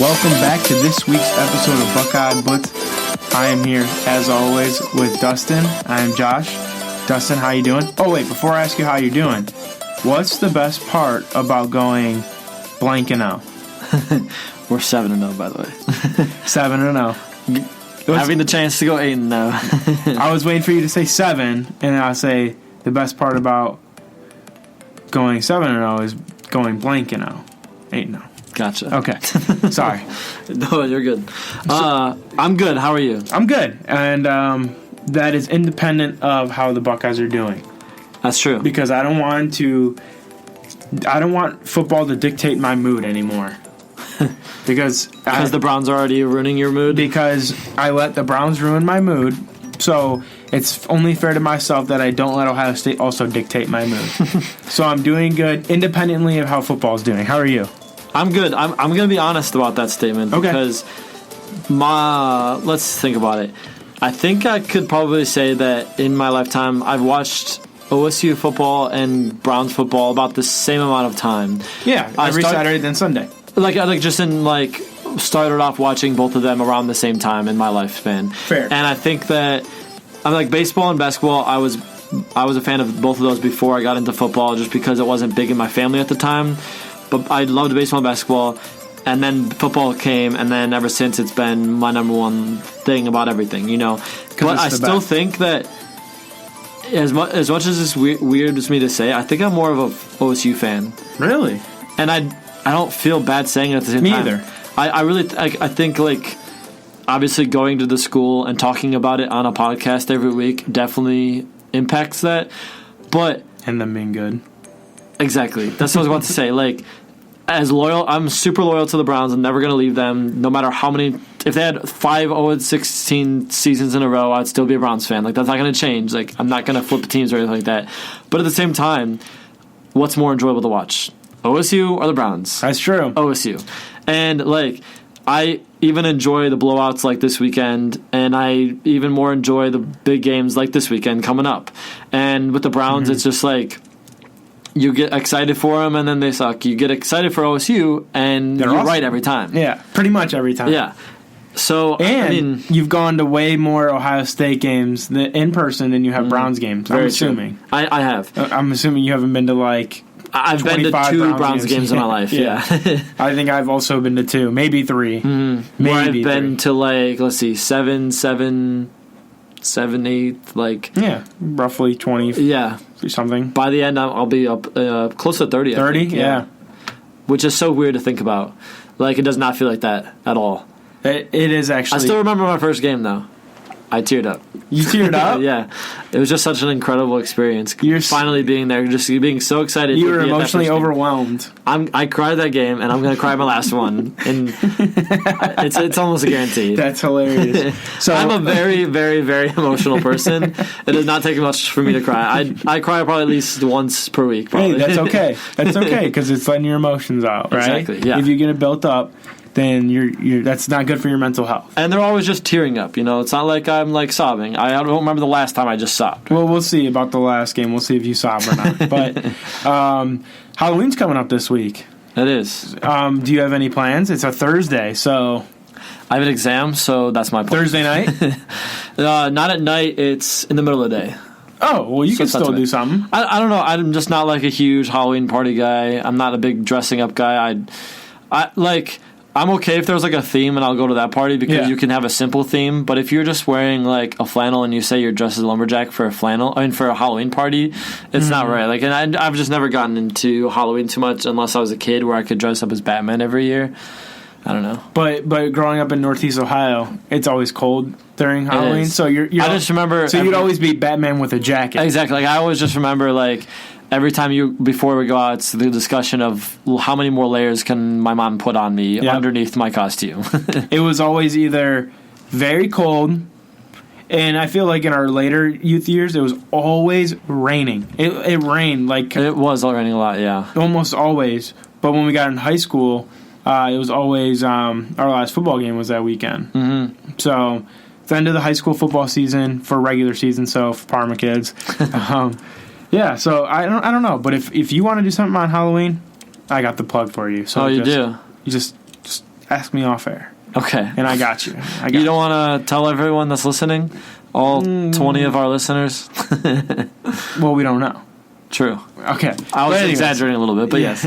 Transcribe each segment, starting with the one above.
Welcome back to this week's episode of Buckeye Blitz. I am here, as always, with Dustin. I am Josh. Dustin, how you doing? Oh, wait, before I ask you how you're doing, what's the best part about going blank and 0? We're 7-0, by the way. 7-0. Having the chance to go 8-0. I was waiting for you to say 7, and I'll say the best part about going 7-0 is going blank and 0. 8-0. Gotcha. Okay. Sorry. No, you're good. I'm good. How are you? I'm good. And that is independent of how the Buckeyes are doing. That's true. Because I don't want football to dictate my mood anymore. Because the Browns are already ruining your mood? Because I let the Browns ruin my mood. So it's only fair to myself that I don't let Ohio State also dictate my mood. So I'm doing good independently of how football's doing. How are you? I'm good. I'm going to be honest about that statement. Okay. Because let's think about it. I think I could probably say that in my lifetime I've watched OSU football and Browns football about the same amount of time. Yeah, every Saturday and Sunday. Started off watching both of them around the same time in my lifespan. Fair. And I think that I'm like baseball and basketball. I was a fan of both of those before I got into football, just because it wasn't big in my family at the time. But I loved baseball and basketball, and then football came, and then ever since it's been my number one thing about everything, you know. But I still think that as much as it's weird as me to say, I think I'm more of a OSU fan. Really? And I don't feel bad saying it at the same time. Me either. I think, like, obviously going to the school and talking about it on a podcast every week definitely impacts that. But and them being good. Exactly. That's what I was about to say. Like, I'm super loyal to the Browns. I'm never going to leave them, no matter how many. If they had 5-0-16 seasons in a row, I'd still be a Browns fan. Like, that's not going to change. Like, I'm not going to flip teams or anything like that. But at the same time, what's more enjoyable to watch? OSU or the Browns? That's true. OSU. And, like, I even enjoy the blowouts like this weekend, and I even more enjoy the big games like this weekend coming up. And with the Browns, It's just like, you get excited for them, and then they suck. You get excited for OSU, and you're awesome. Right every time. Yeah, pretty much every time. Yeah. So, and you've gone to way more Ohio State games in person than you have Browns games, I'm assuming. I have. I'm assuming you haven't been to, like, I've been to 2 Browns games in my life, yeah. I think I've also been to 2, maybe 3. Maybe I've been to, like, let's see, 7, 8, like... Yeah, roughly 20. Yeah. Something. By the end, I'll be up close to 30. 30? Yeah. Which is so weird to think about. Like, it does not feel like that at all. It is actually... I still remember my first game, though. I teared up. You teared up? Yeah. It was just such an incredible experience. You're finally being there, just being so excited. You were emotionally overwhelmed. I cried that game, and I'm going to cry my last one. And it's almost a guarantee. That's hilarious. So I'm a very, very, very emotional person. It does not take much for me to cry. I cry probably at least once per week. Probably. Hey, that's okay. That's okay, because it's letting your emotions out, right? Exactly, yeah. If you get it built up, then you're that's not good for your mental health. And they're always just tearing up, you know. It's not like I'm, like, sobbing. I don't remember the last time I just sobbed. Well, we'll see about the last game. We'll see if you sob or not. But Halloween's coming up this week. It is. Do you have any plans? It's a Thursday, so... I have an exam, so that's my plan. Thursday night? Not at night. It's in the middle of the day. Oh, well, you can still do something. I don't know. I'm just not, like, a huge Halloween party guy. I'm not a big dressing up guy. I'm okay if there's, like, a theme and I'll go to that party because you can have a simple theme. But if you're just wearing, like, a flannel and you say you're dressed as a lumberjack for a Halloween party, it's not right. Like, and I've just never gotten into Halloween too much unless I was a kid where I could dress up as Batman every year. I don't know. But growing up in Northeast Ohio, it's always cold during Halloween. So I just remember. So you'd always be Batman with a jacket. Exactly. Like, I always just remember, like, every time before we go out, it's the discussion of, well, how many more layers can my mom put on me underneath my costume? It was always either very cold, and I feel like in our later youth years, it was always raining. It rained. Like, it was raining a lot, yeah. Almost always. But when we got in high school, it was always our last football game was that weekend. Mm-hmm. So it's the end of the high school football season for regular season, so for Parma kids. Yeah, so I don't know, but if you want to do something on Halloween, I got the plug for you. So you do? You just ask me off air. Okay. And I got you. You don't want to tell everyone that's listening? All 20 of our listeners? Well, we don't know. True. Okay. I was exaggerating a little bit, but yes.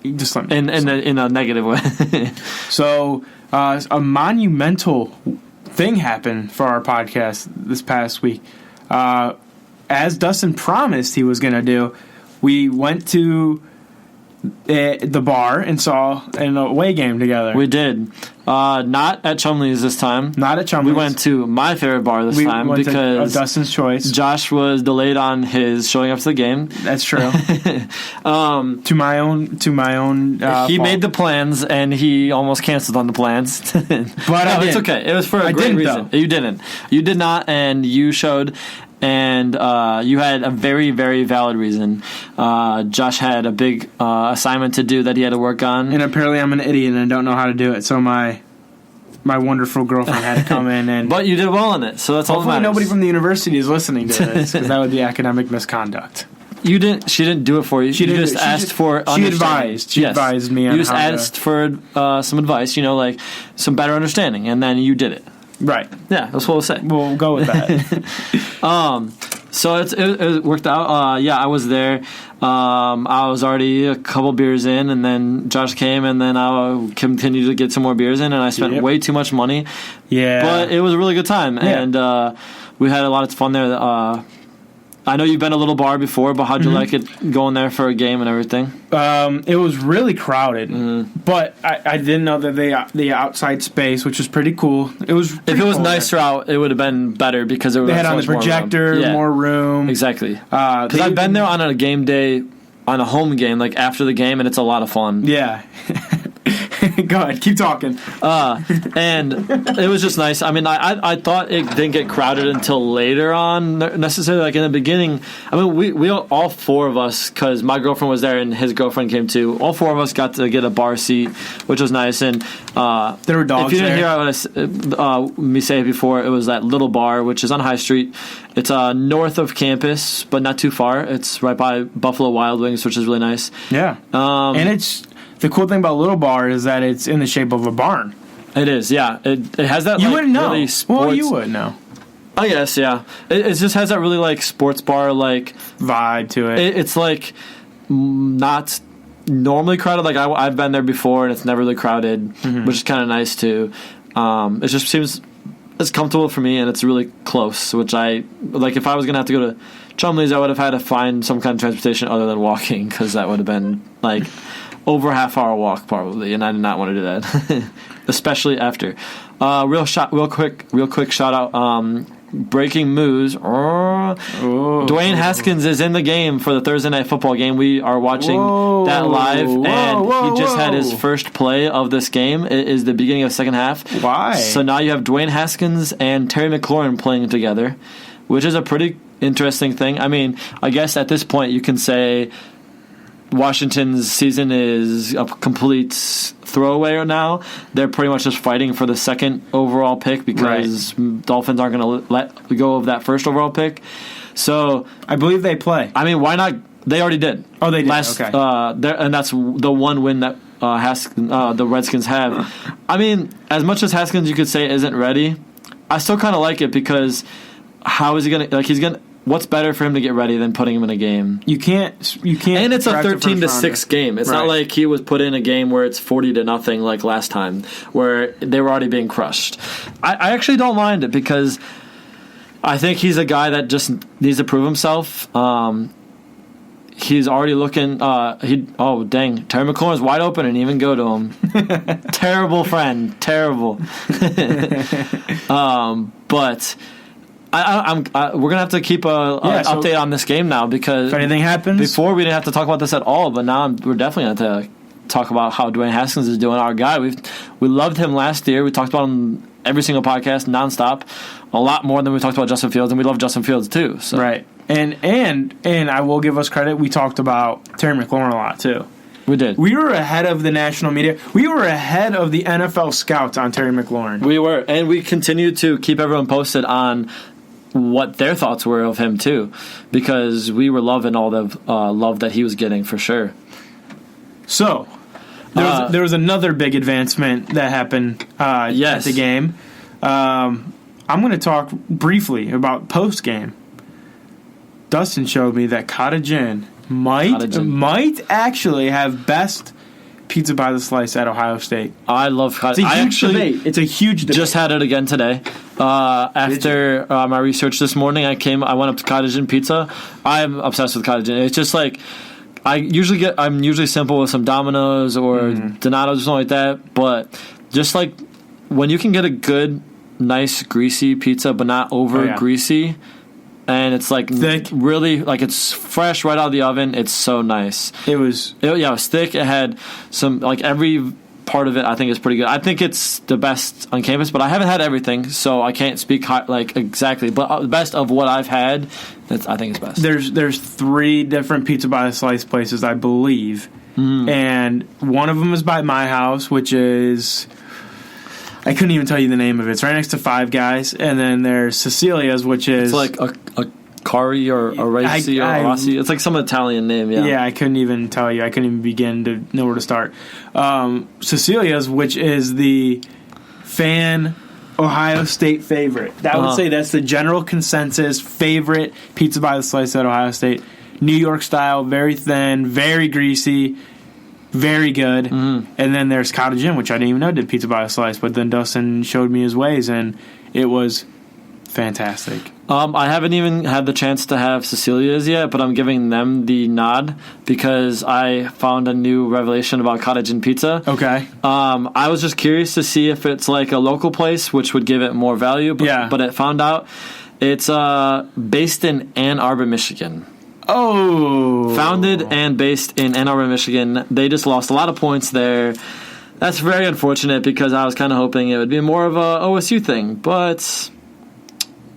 Just let me in a negative way. So, a monumental thing happened for our podcast this past week. As Dustin promised he was going to do, we went to the bar and saw an away game together. We did. Not at Chumley's this time. Not at Chumley's. We went to my favorite bar this time because Dustin's choice. Josh was delayed on his showing up to the game. That's true. To my own. He fault. Made the plans and he almost canceled on the plans. But no, it's okay. It was for a great reason. Though. You didn't. You did not, and you showed. And you had a very, very valid reason. Josh had a big assignment to do that he had to work on. And apparently I'm an idiot and I don't know how to do it. So my wonderful girlfriend had to come in. And but you did well in it, so that's all that matters. Nobody from the university is listening to this because that would be academic misconduct. You didn't. She didn't do it for you. She just asked for. She advised. She advised me on. You just asked for some advice. Like some better understanding, and then you did it. Right. Yeah, that's what we'll say. We'll go with that. So it worked out. I was there. I was already a couple beers in, and then Josh came, and then I continued to get some more beers in, and I spent way too much money. Yeah. But it was a really good time, and we had a lot of fun there. I know you've been to a little bar before, but how'd you like it going there for a game and everything? It was really crowded, but I didn't know that the outside space, which was pretty cool. It was if it was nicer out, it would have been better because they had on the projector, more room. Exactly. Because I've been there on a game day, on a home game, like after the game, and it's a lot of fun. Yeah. Go ahead, keep talking. And it was just nice. I mean, I thought it didn't get crowded until later on, necessarily. Like in the beginning, I mean, we all four of us, because my girlfriend was there and his girlfriend came too. All four of us got to get a bar seat, which was nice. And there were dogs. If you didn't hear me say it before, it was that little bar, which is on High Street. It's north of campus, but not too far. It's right by Buffalo Wild Wings, which is really nice. Yeah, and it's. The cool thing about Little Bar is that it's in the shape of a barn. It is, yeah. It has that. You wouldn't know. Really Well, you would know. I guess, yeah. It just has that really like sports bar like vibe to it. It's like not normally crowded. Like I've been there before, and it's never really crowded, which is kind of nice too. It just seems it's comfortable for me, and it's really close. Which I like. If I was gonna have to go to Chumley's, I would have had to find some kind of transportation other than walking, because that would have been like. Over a half-hour walk probably, and I did not want to do that, especially after. Real quick shout out. Breaking news. Dwayne Haskins is in the game for the Thursday night football game. We are watching that live, and he just had his first play of this game. It is the beginning of the second half. Why? So now you have Dwayne Haskins and Terry McLaurin playing together, which is a pretty interesting thing. I mean, I guess at this point you can say Washington's season is a complete throwaway now. They're pretty much just fighting for the second overall pick because Dolphins aren't going to let go of that first overall pick. So I believe they play. I mean, why not? They already did. Oh, they did. Okay. And that's the one win that the Redskins have. I mean, as much as Haskins you could say isn't ready, I still kind of like it because how is he going to like? He's going to. What's better for him to get ready than putting him in a game? You can't. And it's a 13-6 game. It's not like he was put in a game where it's 40-0 like last time, where they were already being crushed. I actually don't mind it because I think he's a guy that just needs to prove himself. He's already looking. Terry McLaurin's wide open and even go to him. Terrible friend, terrible. But. We're gonna have to keep an update on this game now because if anything happens, before we didn't have to talk about this at all, but now we're definitely gonna have to talk about how Dwayne Haskins is doing. Our guy, we loved him last year. We talked about him every single podcast, nonstop, a lot more than we talked about Justin Fields, and we love Justin Fields too. So. Right, and I will give us credit. We talked about Terry McLaurin a lot too. We did. We were ahead of the national media. We were ahead of the NFL scouts on Terry McLaurin. We were, and we continue to keep everyone posted on what their thoughts were of him too, because we were loving all the love that he was getting for sure. So, There was another big advancement that happened at the game. I'm going to talk briefly about post-game. Dustin showed me that Cottage Inn might actually have best pizza by the slice at Ohio State. I love Cottage. It's a huge debate. Just had it again today. After my research this morning, I went up to Cottage Inn Pizza. I'm obsessed with Cottage Inn. It's just like I'm usually simple with some Domino's or Donato's or something like that. But just like when you can get a good, nice, greasy pizza, but not over greasy. And it's like thick. Really, like it's fresh right out of the oven. It's so nice. It was thick. It had some, like every part of it I think is pretty good. I think it's the best on campus, but I haven't had everything, so I can't speak like exactly. But the best of what I've had, I think is best. There's 3 different pizza by the slice places, I believe, and one of them is by my house, which is. I couldn't even tell you the name of it. It's right next to Five Guys. And then there's Cecilia's, which is... It's like a Cari or a Rossi or a Rossi. It's like some Italian name, yeah. Yeah, I couldn't even tell you. I couldn't even begin to know where to start. Cecilia's, which is the fan Ohio State favorite. I would say that's the general consensus favorite pizza by the slice at Ohio State. New York style, very thin, very greasy. Very good. And then there's Cottage Inn, which I didn't even know did pizza by a slice, but then Dustin showed me his ways, and it was fantastic. I haven't even had the chance to have Cecilia's yet, but I'm giving them the nod because I found a new revelation about Cottage Inn pizza. Okay. I was just curious to see if it's like a local place, which would give it more value, but it found out it's based in Ann Arbor, Michigan. Oh. Founded and based in Ann Arbor, Michigan. They just lost a lot of points there. That's very unfortunate because I was kind of hoping it would be more of a OSU thing, but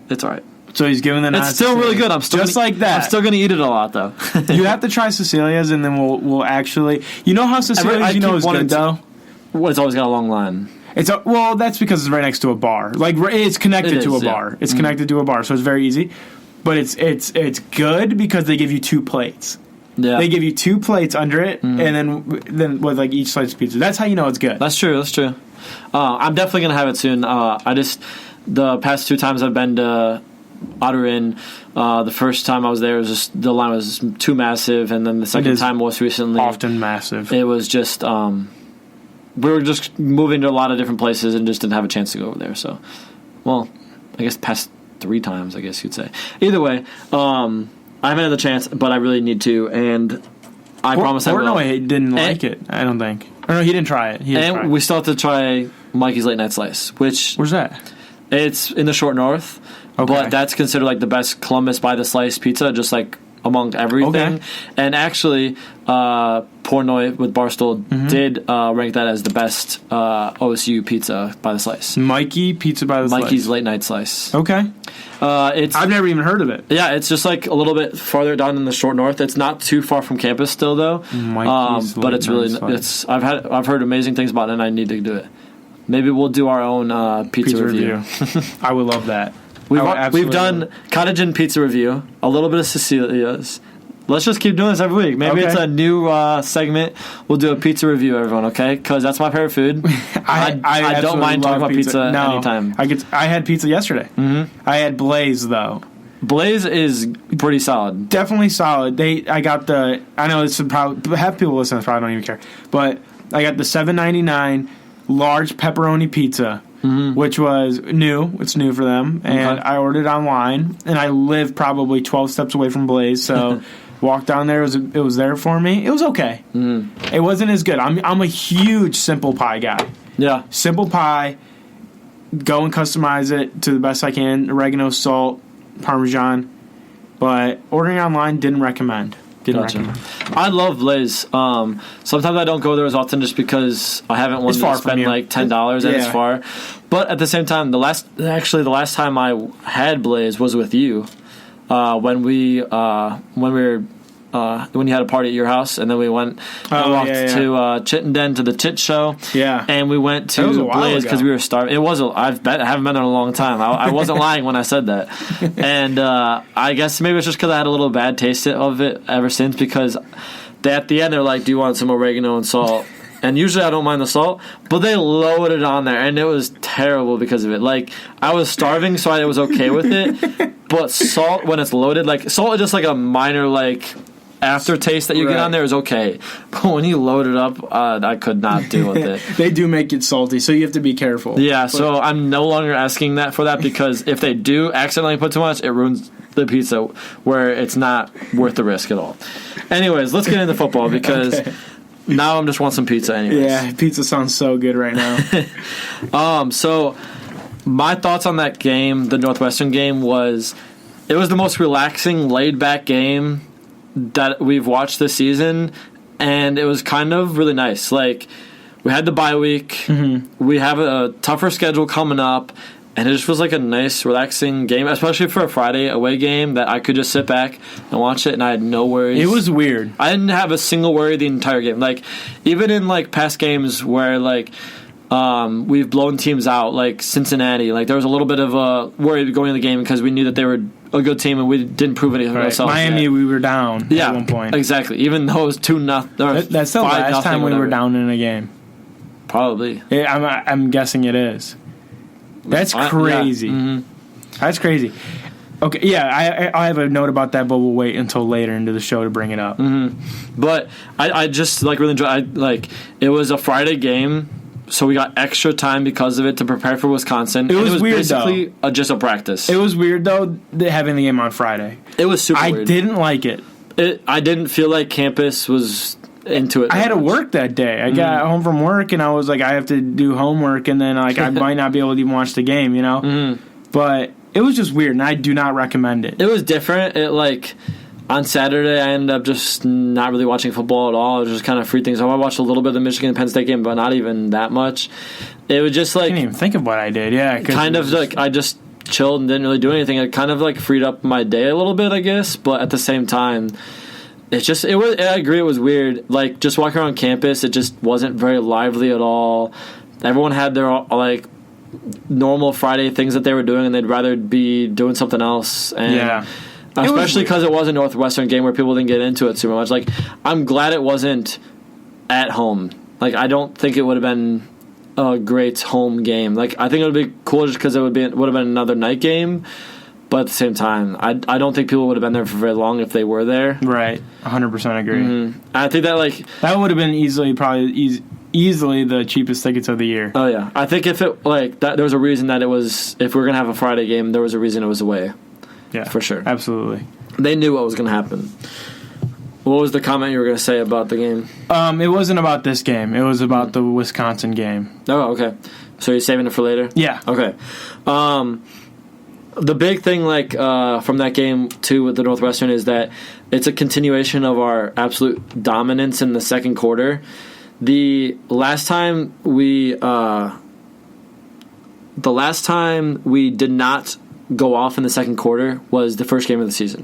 it's all right. So he's giving the nod. It's still really good. I'm still just like that. I'm still going to eat it a lot, though. You have to try Cecilia's, and then we'll actually... You know how Cecilia's, is good, though? Well, it's always got a long line. Well, that's because it's right next to a bar. Like, it's connected to a bar. It's connected to a bar, so it's very easy. But it's good because they give you 2 plates. Yeah. They give you 2 plates under it, and then with like each slice of pizza. That's how you know it's good. That's true. I'm definitely gonna have it soon. The past 2 times I've been to Otter Inn, the first time I was there, the line was too massive, and then the second time most recently, often massive. It was just we were just moving to a lot of different places and just didn't have a chance to go over there. So, well, I guess past 3 times, I guess you'd say. Either way, I haven't had the chance, but I really need to, and I promise I will. Portnoy didn't like it, I don't think. Or no, he didn't try it. We still have to try Mikey's Late Night Slice, which... Where's that? It's in the Short North, but that's considered like the best Columbus by the slice pizza, just like among everything. Okay. And actually, Portnoy with Barstool did rank that as the best OSU pizza by the slice. Mikey's Late Night Slice. Okay. I've never even heard of it. Yeah, it's just like a little bit farther down in the Short North. It's not too far from campus still, though. But it's really I've heard amazing things about it, and I need to do it. Maybe we'll do our own pizza review. I would love that. We've done Cottage Inn pizza review, a little bit of Cecilia's. Let's just keep doing this every week. Maybe it's a new segment. We'll do a pizza review, everyone, okay? Because that's my favorite food. I don't mind talking about pizza anytime. I had pizza yesterday. I had Blaze, though. Blaze is pretty solid. Definitely solid. I know it's probably half people listening probably don't even care, but I got the $7.99 large pepperoni pizza. Which was new. It's new for them. And I ordered it online. And I live probably 12 steps away from Blaze. So walked down there. It was there for me. It was okay. It wasn't as good. I'm a huge simple pie guy. Yeah. Simple pie. Go and customize it to the best I can. Oregano, salt, Parmesan. But ordering online, didn't recommend. I love Blaze. Sometimes I don't go there as often just because I haven't wanted to spend like $10 and it's far. But at the same time, the last time I had Blaze was with you when you had a party at your house, and then we went and walked to Chittenden to the Chit Show. Yeah, and we went to Blaze because we were starving. I haven't been there in a long time. I wasn't lying when I said that. And I guess maybe it's just because I had a little bad taste of it ever since, because at the end they're like, "Do you want some oregano and salt?" And usually I don't mind the salt, but they loaded on there, and it was terrible because of it. Like, I was starving, so I was okay with it. But salt, when it's loaded, like, salt is just like a minor, like, aftertaste that you get on there is okay. But when you load it up, I could not deal with it. They do make it salty, so you have to be careful. Yeah, so I'm no longer asking that for that, because if they do accidentally put too much, it ruins the pizza, where it's not worth the risk at all. Anyways, let's get into football, because now I just want some pizza anyways. Yeah, pizza sounds so good right now. So my thoughts on that game, the Northwestern game, was it was the most relaxing, laid-back game that we've watched this season, and it was kind of really nice. Like, we had the bye week, we have a tougher schedule coming up, and it just was like a nice, relaxing game, especially for a Friday away game that I could just sit back and watch it, and I had no worries. It was weird. I didn't have a single worry the entire game. Like, even in, like, past games where, like, we've blown teams out, like Cincinnati, like, there was a little bit of a worry going into the game because we knew that they were a good team and we didn't prove anything ourselves. Miami, yet. We were down at one point. Exactly. Even though it was 2-0. That's the last time we were down in a game. Probably. I'm guessing it is. That's crazy. That's crazy. Okay, yeah, I have a note about that, but we'll wait until later into the show to bring it up. But I just like really enjoyed. It was a Friday game, so we got extra time because of it to prepare for Wisconsin. It was weird, basically just a practice. It was weird though having the game on Friday. It was super weird. I didn't like it. I didn't feel like campus was into it. I had to work that day. I got home from work and I was like, I have to do homework, and then like I might not be able to even watch the game, you know. But it was just weird, and I do not recommend it. It was different. On Saturday, I ended up just not really watching football at all. It was just kind of free things. I watched a little bit of the Michigan and Penn State game, but not even that much. It was just like... I didn't even think of what I did, yeah. Kind of like, I just chilled and didn't really do anything. It kind of like freed up my day a little bit, I guess, but at the same time, I agree, it was weird. Like, just walking around campus, it just wasn't very lively at all. Everyone had their, like, normal Friday things that they were doing, and they'd rather be doing something else. And yeah. Especially because it was a Northwestern game where people didn't get into it super much. Like, I'm glad it wasn't at home. Like, I don't think it would have been a great home game. Like, I think it would be cool just because would have been another night game. But at the same time, I don't think people would have been there for very long if they were there. Right. 100% agree. I think that, that would have been easily the cheapest tickets of the year. Oh, yeah. I think if it, there was a reason that it was, if we were going to have a Friday game, there was a reason it was away. Yeah, for sure. Absolutely. They knew what was going to happen. What was the comment you were going to say about the game? It wasn't about this game. It was about the Wisconsin game. Oh, okay. So you're saving it for later? Yeah. Okay. The big thing, from that game, too, with the Northwestern is that it's a continuation of our absolute dominance in the second quarter. The last time we did not go off in the second quarter was the first game of the season.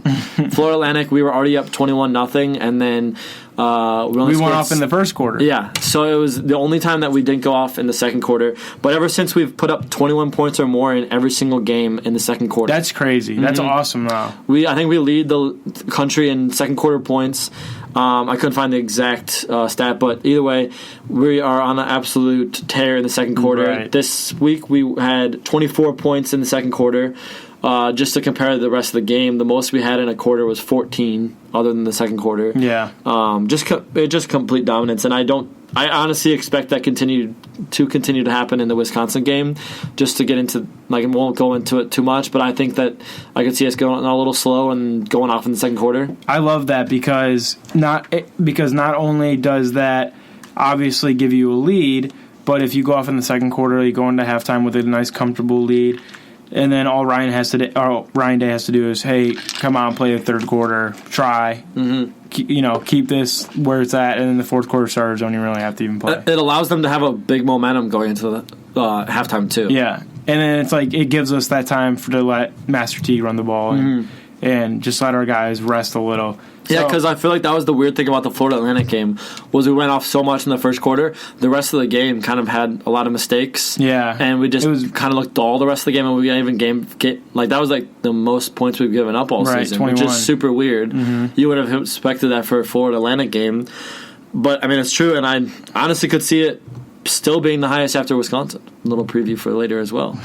Florida Atlantic, we were already up 21-0, and then we went off in the first quarter. Yeah, so it was the only time that we didn't go off in the second quarter. But ever since, we've put up 21 points or more in every single game in the second quarter. That's crazy. That's awesome, though. I think we lead the country in second quarter points. I couldn't find the exact stat, but either way, we are on an absolute tear in the second quarter. Right. This week we had 24 points in the second quarter. Just to compare to the rest of the game, the most we had in a quarter was 14, other than the second quarter. Yeah. Just complete dominance, and I honestly expect that continue to happen in the Wisconsin game. Just to get into, I won't go into it too much, but I think that I could see us going a little slow and going off in the second quarter. I love that because not only does that obviously give you a lead, but if you go off in the second quarter, you go into halftime with a nice comfortable lead. And then all Ryan Day has to do is, hey, come out and play the third quarter, try, keep this where it's at, and then the fourth quarter starters don't even really have to even play. It allows them to have a big momentum going into the halftime too. Yeah, and then it's it gives us that time to let Master T run the ball and just let our guys rest a little. Yeah, because I feel like that was the weird thing about the Florida Atlantic game was we went off so much in the first quarter. The rest of the game kind of had a lot of mistakes. Yeah, and we just kind of looked dull the rest of the game, and we didn't even that was the most points we've given up all season, 21. which is super weird. You would have expected that for a Florida Atlantic game. But, I mean, it's true, and I honestly could see it still being the highest after Wisconsin. A little preview for later as well.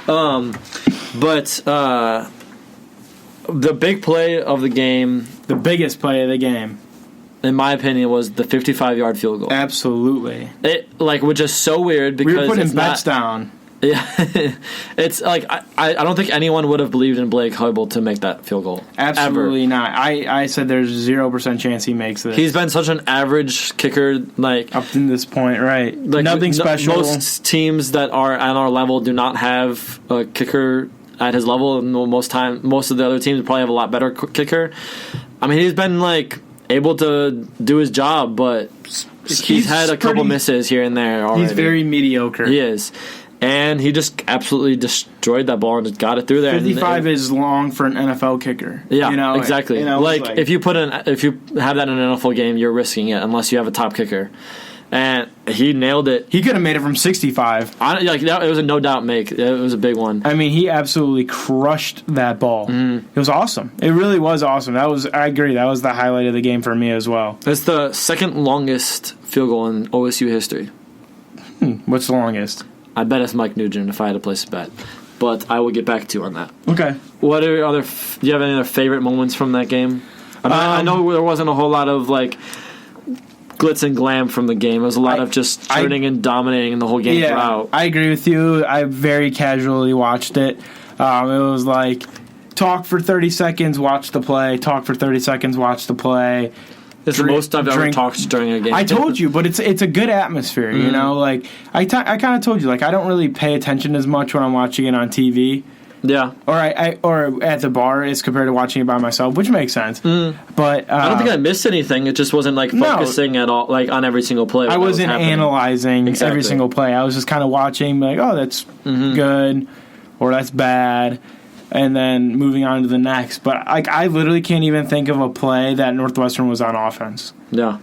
But the big play of the game... The biggest play of the game, in my opinion, was the 55-yard field goal. Absolutely. Which is so weird because we were putting bets down. Yeah, it's like I don't think anyone would have believed in Blake Hubble to make that field goal. Absolutely ever. not. I said there's 0% chance he makes this. He's been such an average kicker, like up to this point, right? Like nothing special. Most teams that are at our level do not have a kicker at his level, and most of the other teams probably have a lot better kicker. I mean, he's been like able to do his job, but he's had a couple misses here and there already. He's very mediocre. He is. And he just absolutely destroyed that ball and just got it through there. 55 is long for an NFL kicker. Yeah, exactly. If you have that in an NFL game, you're risking it unless you have a top kicker. And he nailed it. He could have made it from 65. It was a no doubt make. It was a big one. I mean, he absolutely crushed that ball. It was awesome. It really was awesome. I agree. That was the highlight of the game for me as well. It's the second longest field goal in OSU history. What's the longest? I bet it's Mike Nugent if I had to place a bet. But I will get back to you on that. Okay. What are do you have any other favorite moments from that game? I know there wasn't a whole lot of like glitz and glam from the game. It was a lot of just turning and dominating the whole game throughout. I agree with you. I very casually watched it. It was like talk for 30 seconds, watch the play. Talk for 30 seconds, watch the play. It's the most I've ever talked during a game. I told you, but it's a good atmosphere, you know? Like, I kind of told you, like, I don't really pay attention as much when I'm watching it on TV. Yeah. Or at the bar as compared to watching it by myself, which makes sense. But I don't think I missed anything. It just wasn't, like, focusing at all, like, on every single play. I wasn't analyzing every single play. I was just kind of watching, like, oh, that's good, or that's bad. And then moving on to the next. But I literally can't even think of a play that Northwestern was on offense. Yeah.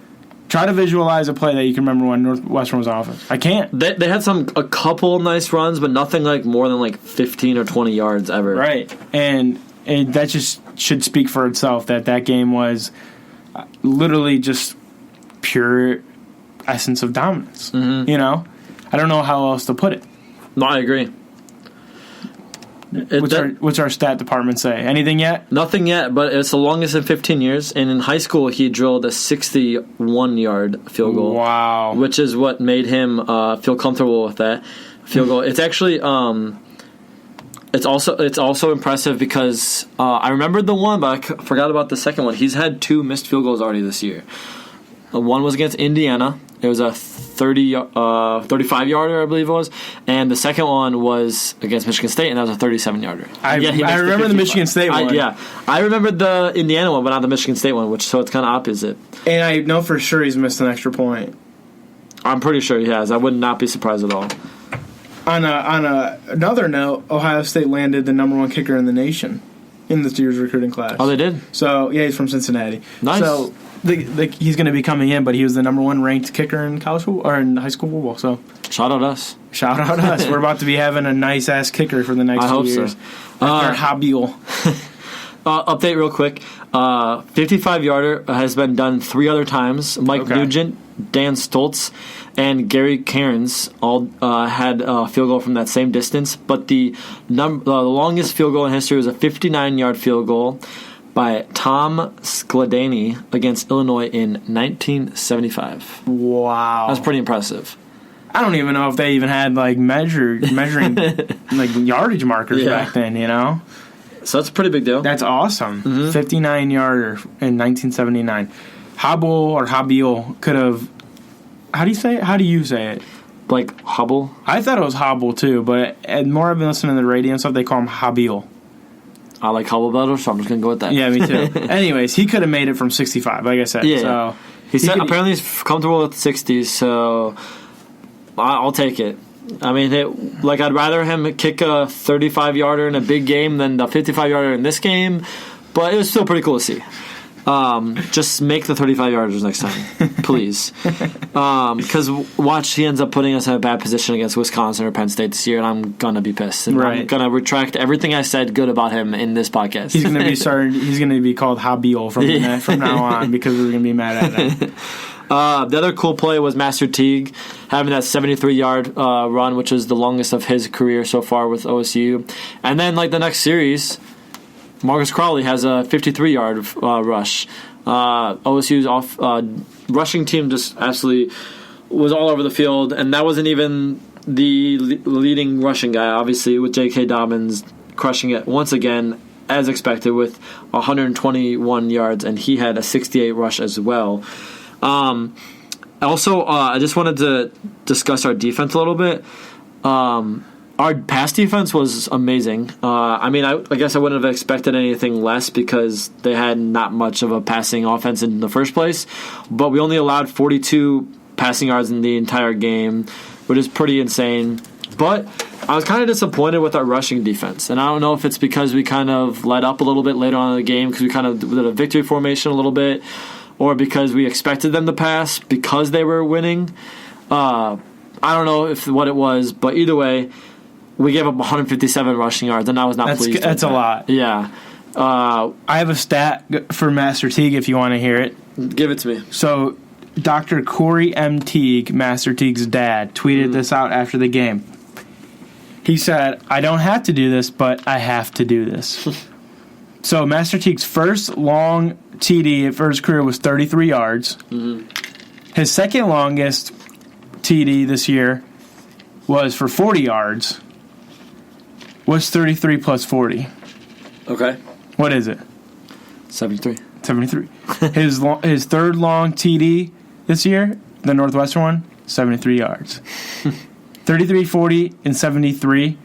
Try to visualize a play that you can remember when Northwestern was on offense. I can't. They had a couple nice runs, but nothing like more than like 15 or 20 yards ever. Right. And that just should speak for itself that game was literally just pure essence of dominance. You know? I don't know how else to put it. No, I agree. What's our stat department say? Anything yet? Nothing yet, but it's the longest in 15 years. And in high school, he drilled a 61-yard field goal. Wow. Which is what made him feel comfortable with that field goal. It's actually it's also impressive because I remembered the one, but I forgot about the second one. He's had 2 missed field goals already this year. One was against Indiana. It was a 35-yarder, I believe it was. And the second one was against Michigan State, and that was a 37-yarder. I remember the Michigan State one. I remember the Indiana one, but not the Michigan State one, so it's kind of opposite. And I know for sure he's missed an extra point. I'm pretty sure he has. I would not be surprised at all. On another note, Ohio State landed the number 1 kicker in the nation in this year's recruiting class. Oh, they did? So, yeah, he's from Cincinnati. Nice. So, he's going to be coming in, but he was the number 1 ranked kicker in college football, or in high school football. So, shout out us. We're about to be having a nice ass kicker for the next 2 years. So. Habil. Update real quick. 55-yarder has been done 3 other times. Mike Nugent, Dan Stoltz, and Gary Cairns all had a field goal from that same distance. But the longest field goal in history was a 59-yard field goal by Tom Skladany against Illinois in 1975. Wow. That's pretty impressive. I don't even know if they even had like measuring like yardage markers back then, you know? So that's a pretty big deal. That's awesome. 59-yarder in 1979. Habil could have... How do you say it? How do you say it? Like Hubble? I thought it was Hobble too, but more I've been listening to the radio and stuff, they call him Habil. I like Hubble better, so I'm just going to go with that. Yeah, me too. Anyways, he could have made it from 65, like I said. Yeah. So he said apparently he's comfortable with 60s, so I'll take it. I mean, I'd rather him kick a 35-yarder in a big game than the 55-yarder in this game, but it was still pretty cool to see. Just make the 35-yarders next time, please. Because watch, he ends up putting us in a bad position against Wisconsin or Penn State this year, and I'm going to be pissed. And I'm going to retract everything I said good about him in this podcast. He's going to be called Habil from now on because we're going to be mad at him. The other cool play was Master Teague having that 73-yard run, which is the longest of his career so far with OSU. And then, the next series, Marcus Crowley has a 53-yard rush. OSU's rushing team just absolutely was all over the field, and that wasn't even the leading rushing guy, obviously, with J.K. Dobbins crushing it once again, as expected, with 121 yards, and he had a 68 rush as well. Also, I just wanted to discuss our defense a little bit. Our pass defense was amazing. I guess I wouldn't have expected anything less because they had not much of a passing offense in the first place, but we only allowed 42 passing yards in the entire game, which is pretty insane. But I was kind of disappointed with our rushing defense, and I don't know if it's because we kind of let up a little bit later on in the game because we kind of did a victory formation a little bit, or because we expected them to pass because they were winning. I don't know what it was, but either way, we gave up 157 rushing yards, and I was not pleased. That's a lot. Yeah. I have a stat for Master Teague if you want to hear it. Give it to me. So, Dr. Corey M. Teague, Master Teague's dad, tweeted this out after the game. He said, "I don't have to do this, but I have to do this." So, Master Teague's first long TD for his career was 33 yards. Mm-hmm. His second longest TD this year was for 40 yards. What's 33 plus 40? Okay. What is it? 73. 73. His third long TD this year, the Northwestern one, 73 yards. 33, 40, and 73.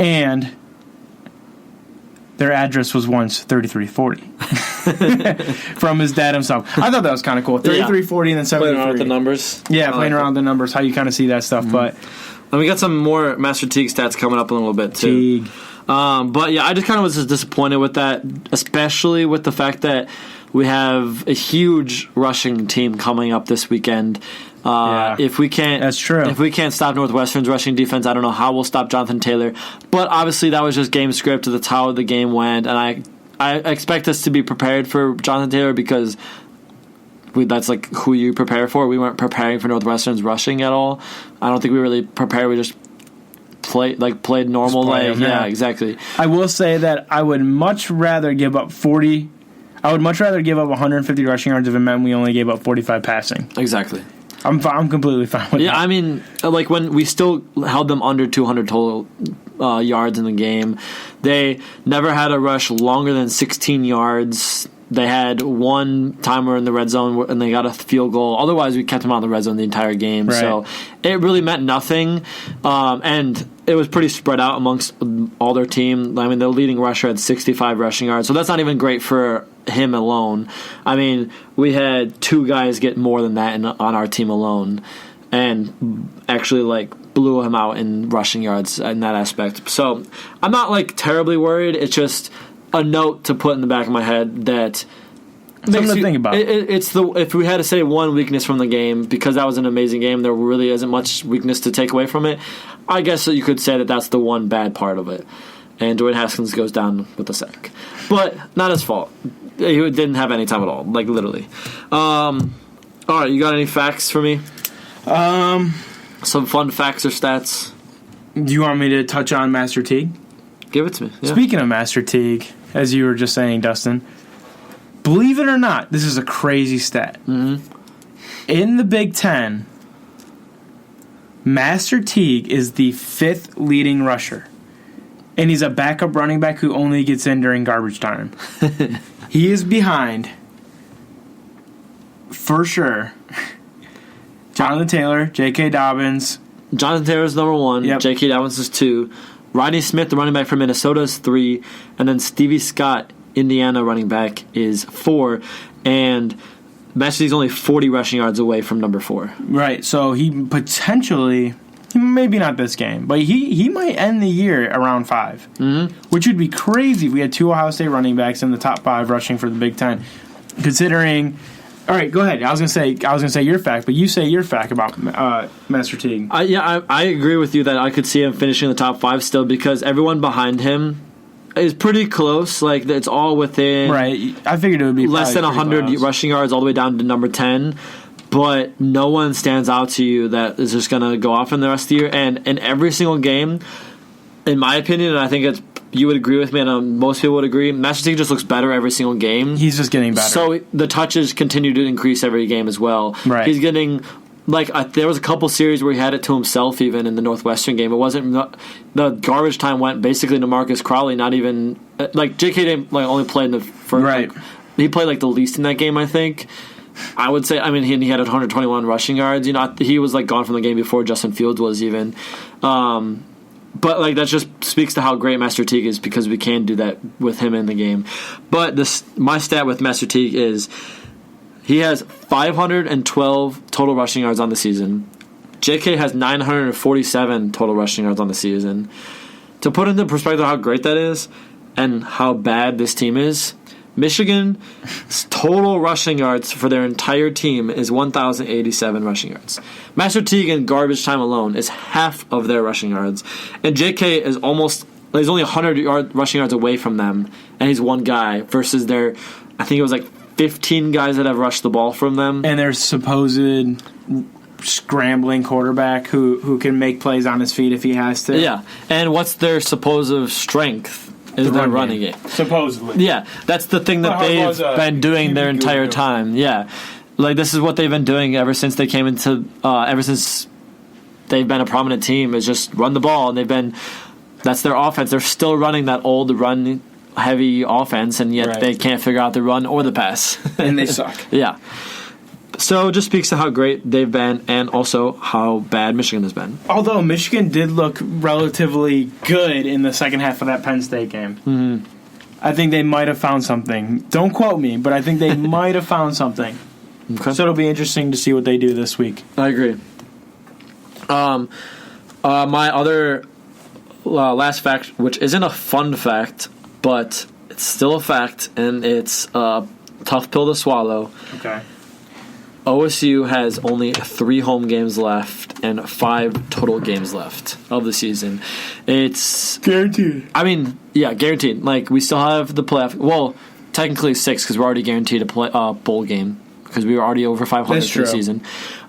And their address was once 3340 from his dad himself. I thought that was kind of cool. 33, 40, and then 73. Playing around with the numbers. Yeah, playing around with the numbers, how you kind of see that stuff. Mm-hmm. But and we got some more Master Teague stats coming up in a little bit, too. Teague. But, yeah, I just kind of was just disappointed with that, especially with the fact that we have a huge rushing team coming up this weekend. If we can't, that's true. If we can't stop Northwestern's rushing defense, I don't know how we'll stop Jonathon Taylor. But obviously, that was just game script. That's how the game went, and I expect us to be prepared for Jonathon Taylor because that's who you prepare for. We weren't preparing for Northwestern's rushing at all. I don't think we really prepared. We just played normal. Yeah, exactly. I will say that I would much rather give up 40. I would much rather give up 150 rushing yards if it meant we only gave up 45 passing. Exactly. I'm completely fine with that. Yeah, I mean, when we still held them under 200 total yards in the game, they never had a rush longer than 16 yards. They had one timer in the red zone, and they got a field goal. Otherwise, we kept them out of the red zone the entire game. Right. So it really meant nothing, and it was pretty spread out amongst all their team. I mean, the leading rusher had 65 rushing yards, so that's not even great for him alone. I mean, we had two guys get more than that on our team alone, and actually blew him out in rushing yards in that aspect. So I'm not terribly worried. It's just a note to put in the back of my head that something to think about. If we had to say one weakness from the game, because that was an amazing game, there really isn't much weakness to take away from it. I guess that you could say that that's the one bad part of it. And Dwayne Haskins goes down with a sack, but not his fault. He didn't have any time at all, literally. All right, you got any facts for me? Some fun facts or stats. Do you want me to touch on Master Teague? Give it to me. Yeah. Speaking of Master Teague, as you were just saying, Dustin, believe it or not, this is a crazy stat. Mm-hmm. In the Big Ten, Master Teague is the 5th leading rusher. And he's a backup running back who only gets in during garbage time. He is behind, for sure, Jonathon Taylor, J.K. Dobbins. Jonathon Taylor's number 1. Yep. J.K. Dobbins is 2. Rodney Smith, the running back from Minnesota, is 3. And then Stevie Scott, Indiana running back, is 4. And Master Teague's only 40 rushing yards away from number 4. Right, so he potentially maybe not this game, but he might end the year around 5, which would be crazy if we had 2 Ohio State running backs in the top 5 rushing for the Big Ten. Considering, all right, go ahead. I was gonna say your fact, but you say your fact about Master Teague. I agree with you that I could see him finishing in the top 5 still because everyone behind him is pretty close. Like it's all within. Right. I figured it would be less than 100 rushing yards all the way down to number 10. But no one stands out to you that is just going to go off in the rest of the year. And in every single game, in my opinion, and I think you would agree with me, and most people would agree, Master Teague just looks better every single game. He's just getting better. So the touches continue to increase every game as well. Right. He's getting, there was a couple series where he had it to himself even in the Northwestern game. It wasn't, the garbage time went basically to Marcus Crowley, not even, J.K. didn't, only play in the first, right. He played, the least in that game, I think. I would say, he had 121 rushing yards. He was gone from the game before Justin Fields was even. But that just speaks to how great Master Teague is because we can do that with him in the game. But my stat with Master Teague is he has 512 total rushing yards on the season. JK has 947 total rushing yards on the season. To put into perspective how great that is and how bad this team is, Michigan's total rushing yards for their entire team is 1,087 rushing yards. Master Teague in garbage time alone is half of their rushing yards. And JK is he's only 100 rushing yards away from them, and he's one guy versus their, I think it was 15 guys that have rushed the ball from them. And their supposed scrambling quarterback who can make plays on his feet if he has to. Yeah. And what's their supposed strength? Is their running game. Supposedly. Yeah, that's the thing that they've been doing their entire time. Yeah. This is what they've been doing ever since they came into, ever since they've been a prominent team, is just run the ball. And that's their offense. They're still running that old run-heavy offense, and yet they can't figure out the run or the pass. And they suck. Yeah. So it just speaks to how great they've been and also how bad Michigan has been. Although Michigan did look relatively good in the second half of that Penn State game. Mm-hmm. I think they might have found something. Don't quote me, but I think they might have found something. Okay. So it'll be interesting to see what they do this week. I agree. My other last fact, which isn't a fun fact, but it's still a fact, and it's a tough pill to swallow. Okay. OSU has only 3 home games left and 5 total games left of the season. It's guaranteed. Guaranteed. We still have the playoff. Well, technically 6 because we're already guaranteed a bowl game because we were already over 500 for the season.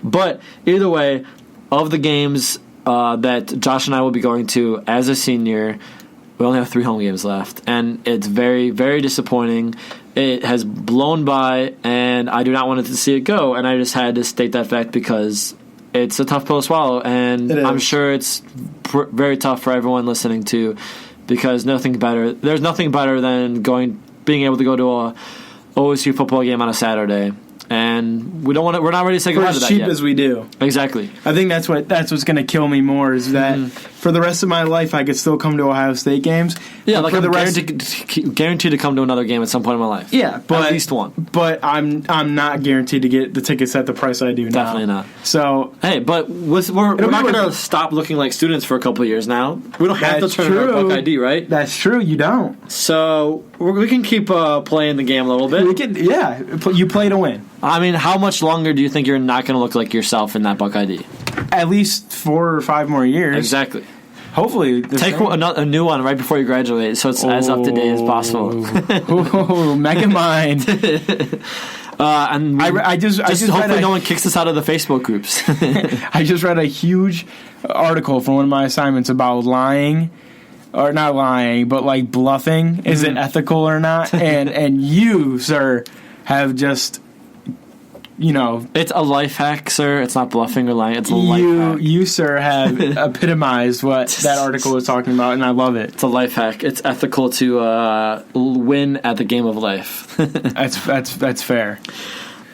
But either way, of the games that Josh and I will be going to as a senior, we only have 3 home games left, and it's very, very disappointing. It has blown by, and I do not want to see it go, and I just had to state that fact because it's a tough pill to swallow, and I'm sure it's very tough for everyone listening to, because there's nothing better than being able to go to a OSU football game on a Saturday. And we're not ready to say goodbye to that yet. For as cheap as we do. Exactly. I think that's what's going to kill me more is that for the rest of my life I could still come to Ohio State games. Yeah, I'm guaranteed to come to another game at some point in my life. Yeah, but at least one. But I'm not guaranteed to get the tickets at the price I do now. Definitely not. So hey, but we're not going to stop looking like students for a couple of years now. We don't have to turn in our Buckeye ID, right? That's true. You don't. So we can keep playing the game a little bit. We can, you play to win. How much longer do you think you're not going to look like yourself in that Buckeye ID? At least 4 or 5 more years. Exactly. Hopefully. Take a new one right before you graduate so it's as up to date as possible. Mega mind. And I just hopefully no one kicks us out of the Facebook groups. I just read a huge article from one of my assignments about lying. Or not lying, but bluffing. Is it ethical or not? And you, sir, have just... it's a life hack, sir. It's not bluffing or lying. It's a life hack. You, sir, have epitomized what that article was talking about, and I love it. It's a life hack. It's ethical to win at the game of life. That's fair.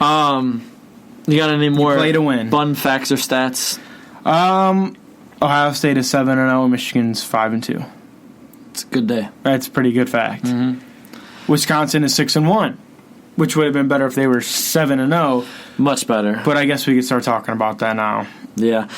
You got any more play to win. Fun facts or stats? Ohio State is 7-0, Michigan's 5-2. It's a good day. That's a pretty good fact. Mm-hmm. Wisconsin is 6-1. Which would have been better if they were 7-0. Much better. But I guess we could start talking about that now. Yeah.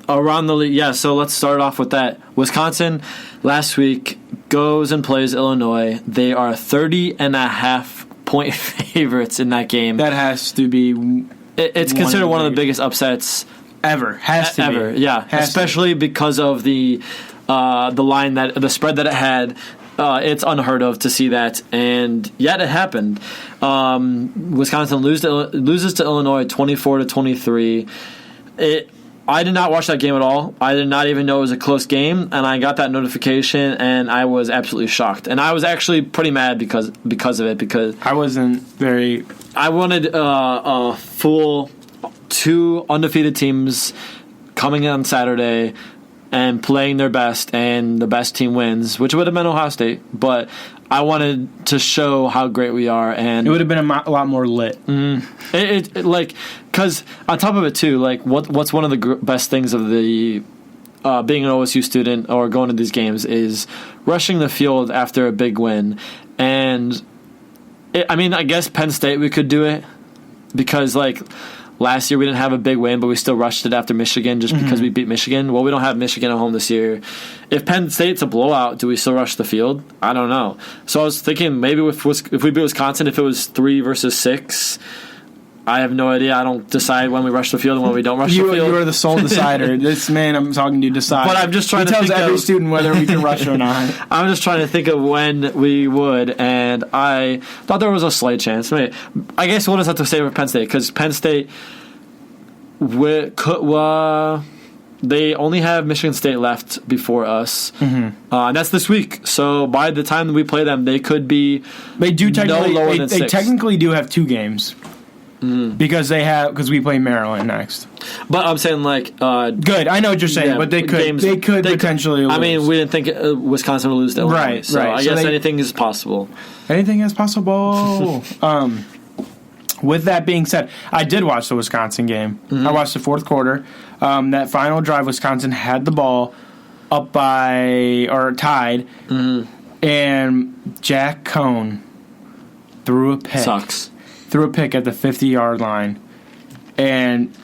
Around the league, yeah, so let's start off with that. Wisconsin last week goes and plays Illinois. They are 30.5-point favorites in that game. That has to be... It's considered one of the biggest upsets ever. Has to ever, be. yeah. Especially because of the line the spread that it had. It's unheard of to see that, and yet it happened. Wisconsin loses to Illinois 24-23. I did not watch that game at all. I did not even know it was a close game, and I got that notification, and I was absolutely shocked. And I was actually pretty mad because of it, because I wasn't very... I wanted a full 2 undefeated teams coming in on Saturday and playing their best, and the best team wins, which would have been Ohio State. But I wanted to show how great we are, and it would have been a lot more lit. Because on top of it too, like what's one of the best things of the being an OSU student or going to these games is rushing the field after a big win. And I guess Penn State we could do it because like last year we didn't have a big win, but we still rushed it after Michigan just because we beat Michigan. Well, we don't have Michigan at home this year. If Penn State's a blowout, do we still rush the field? I don't know. So I was thinking maybe if we beat Wisconsin, if it was 3 versus 6, I have no idea. I don't decide when we rush the field and when we don't rush the field. You are the sole decider. This man I'm talking to decides. But I'm just trying he to tells think every of, student whether we can rush or not. I'm just trying to think of when we would, and I thought there was a slight chance. I guess we'll just have to say for Penn State, because Penn State they only have Michigan State left before us, and that's this week. So by the time we play them, they could be they than technically do have 2 games. Because we play Maryland next. But I'm saying good. I know what you're saying, yeah, but they could potentially lose. I mean, we didn't think Wisconsin would lose to Illinois. Right. So I guess anything is possible. Anything is possible. With that being said, I did watch the Wisconsin game. I watched the fourth quarter. That final drive, Wisconsin had the ball up by or tied, and Jack Cohn threw a pick. Threw a pick at the 50-yard line, and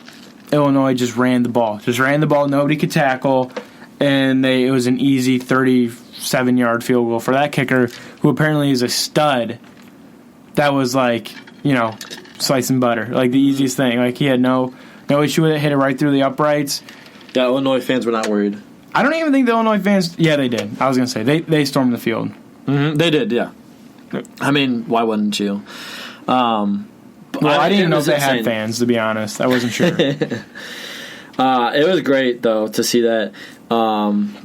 Illinois just ran the ball. Nobody could tackle, and it was an easy 37-yard field goal for that kicker, who apparently is a stud. That was slice and butter, like the easiest thing. Like he had no issue with it. Hit it right through the uprights. The Illinois fans were not worried. I don't even think the Illinois fans. Yeah, they did. I was gonna say they stormed the field. They did. Yeah. I mean, why wouldn't you? I didn't even know if they had fans, to be honest. I wasn't sure. It was great, though, to see that.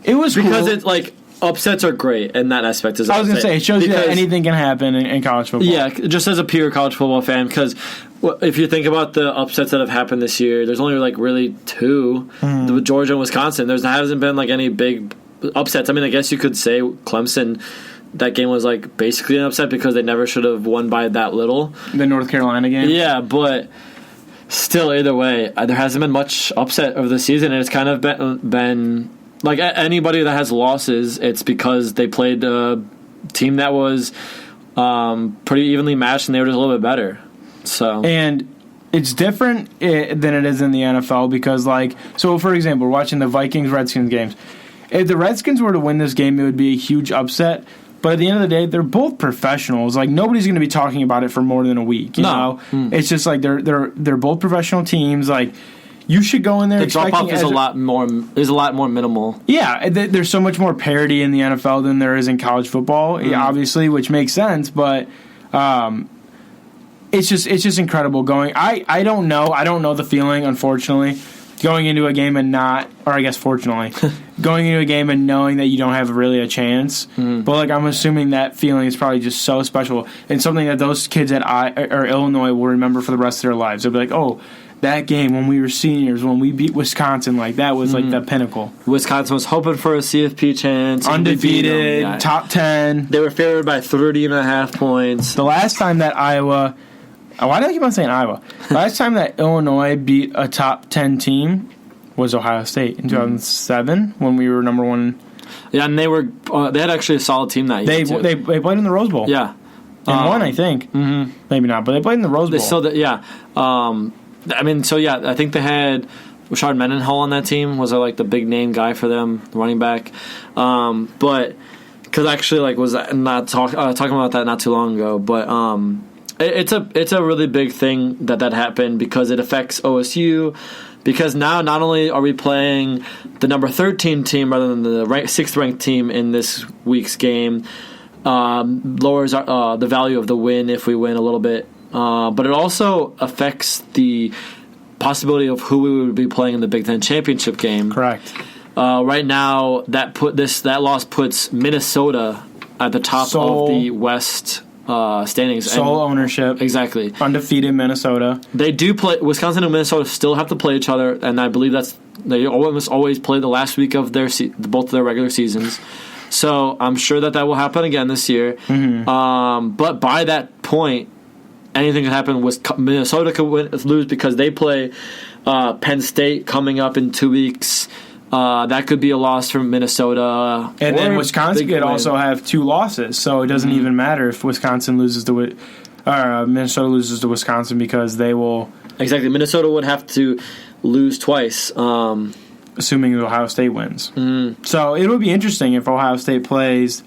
It was because cool. it's like upsets are great in that aspect. I was going to say, it shows you that anything can happen in college football. Yeah, just as a pure college football fan, because if you think about the upsets that have happened this year, there's only really 2, with Georgia and Wisconsin. There hasn't been any big upsets. I mean, I guess you could say Clemson. That game was basically an upset because they never should have won by that little. The North Carolina game? Yeah, but still, either way, there hasn't been much upset of the season, and it's kind of been like anybody that has losses, it's because they played a team that was pretty evenly matched and they were just a little bit better. And it's different than it is in the NFL because, for example, we're watching the Vikings-Redskins games. If the Redskins were to win this game, it would be a huge upset. But at the end of the day, they're both professionals. Nobody's going to be talking about it for more than a week. You know, it's just they're both professional teams. You should go in there. The drop off is a lot more minimal. Yeah, there's so much more parity in the NFL than there is in college football, obviously, which makes sense. But it's just incredible going. I don't know the feeling, unfortunately. Going into a game and fortunately, going into a game and knowing that you don't have really a chance. But I'm assuming that feeling is probably just so special and something that those kids at Illinois will remember for the rest of their lives. They'll be like, oh, that game when we were seniors, when we beat Wisconsin, that was the pinnacle. Wisconsin was hoping for a CFP chance. Undefeated, top 10. They were favored by 30.5 points. The last time that Iowa... Why do I keep on saying Iowa? Last time that Illinois beat a top 10 team was Ohio State in 2007 when we were number 1. Yeah, and they had actually a solid team that year. They played in the Rose Bowl. Yeah, and won, I think. Maybe not, but they played in the Rose Bowl. I think they had Rashard Mendenhall on that team was like the big name guy for them, running back. But because actually was not talking about that not too long ago. But it's a really big thing that happened because it affects OSU. Because now not only are we playing the number 13 team rather than the 6th ranked team in this week's game, lowers the value of the win if we win a little bit. But it also affects the possibility of who we would be playing in the Big Ten championship game. Correct. Right now, that loss puts Minnesota at the top of the West standings. Sole ownership. Exactly. Undefeated Minnesota. They do play. Wisconsin and Minnesota still have to play each other, and I believe they almost always play the last week of both of their regular seasons. So I'm sure that will happen again this year. Mm-hmm. But by that point, anything could happen. Minnesota could lose because they play Penn State coming up in 2 weeks. That could be a loss from Minnesota. And then Wisconsin could also have 2 losses, so it doesn't even matter if Wisconsin loses to Minnesota loses to Wisconsin because they will... Exactly. Minnesota would have to lose twice. Assuming Ohio State wins. Mm. So it would be interesting if Ohio State plays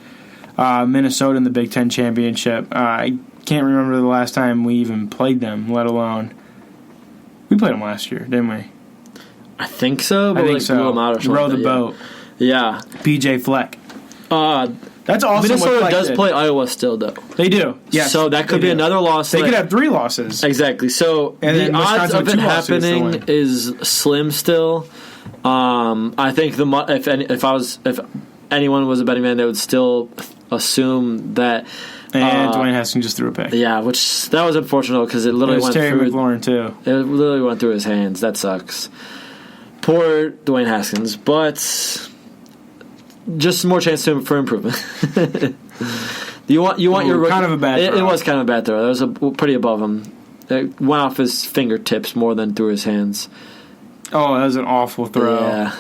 Minnesota in the Big Ten championship. I can't remember the last time we even played them, let alone... We played them last year, didn't we? I think so, but blew them out or something. Row the boat. Yeah. PJ Fleck. That's awesome. Minnesota does play Iowa still, though. They do. Yes. So that could be another loss. They could have 3 losses. Exactly. So the odds of it happening is slim still. I think if anyone was a betting man, they would still assume that. And Dwayne Haskins just threw a pick. Yeah, which that was unfortunate because it literally went Terry through. McLaurin too. It literally went through his hands. That sucks. Poor Dwayne Haskins, but just more chance for improvement. you want your rookie, kind of a bad throw. It was kind of a bad throw. That was pretty above him. It went off his fingertips more than through his hands. Oh, that was an awful throw. Yeah.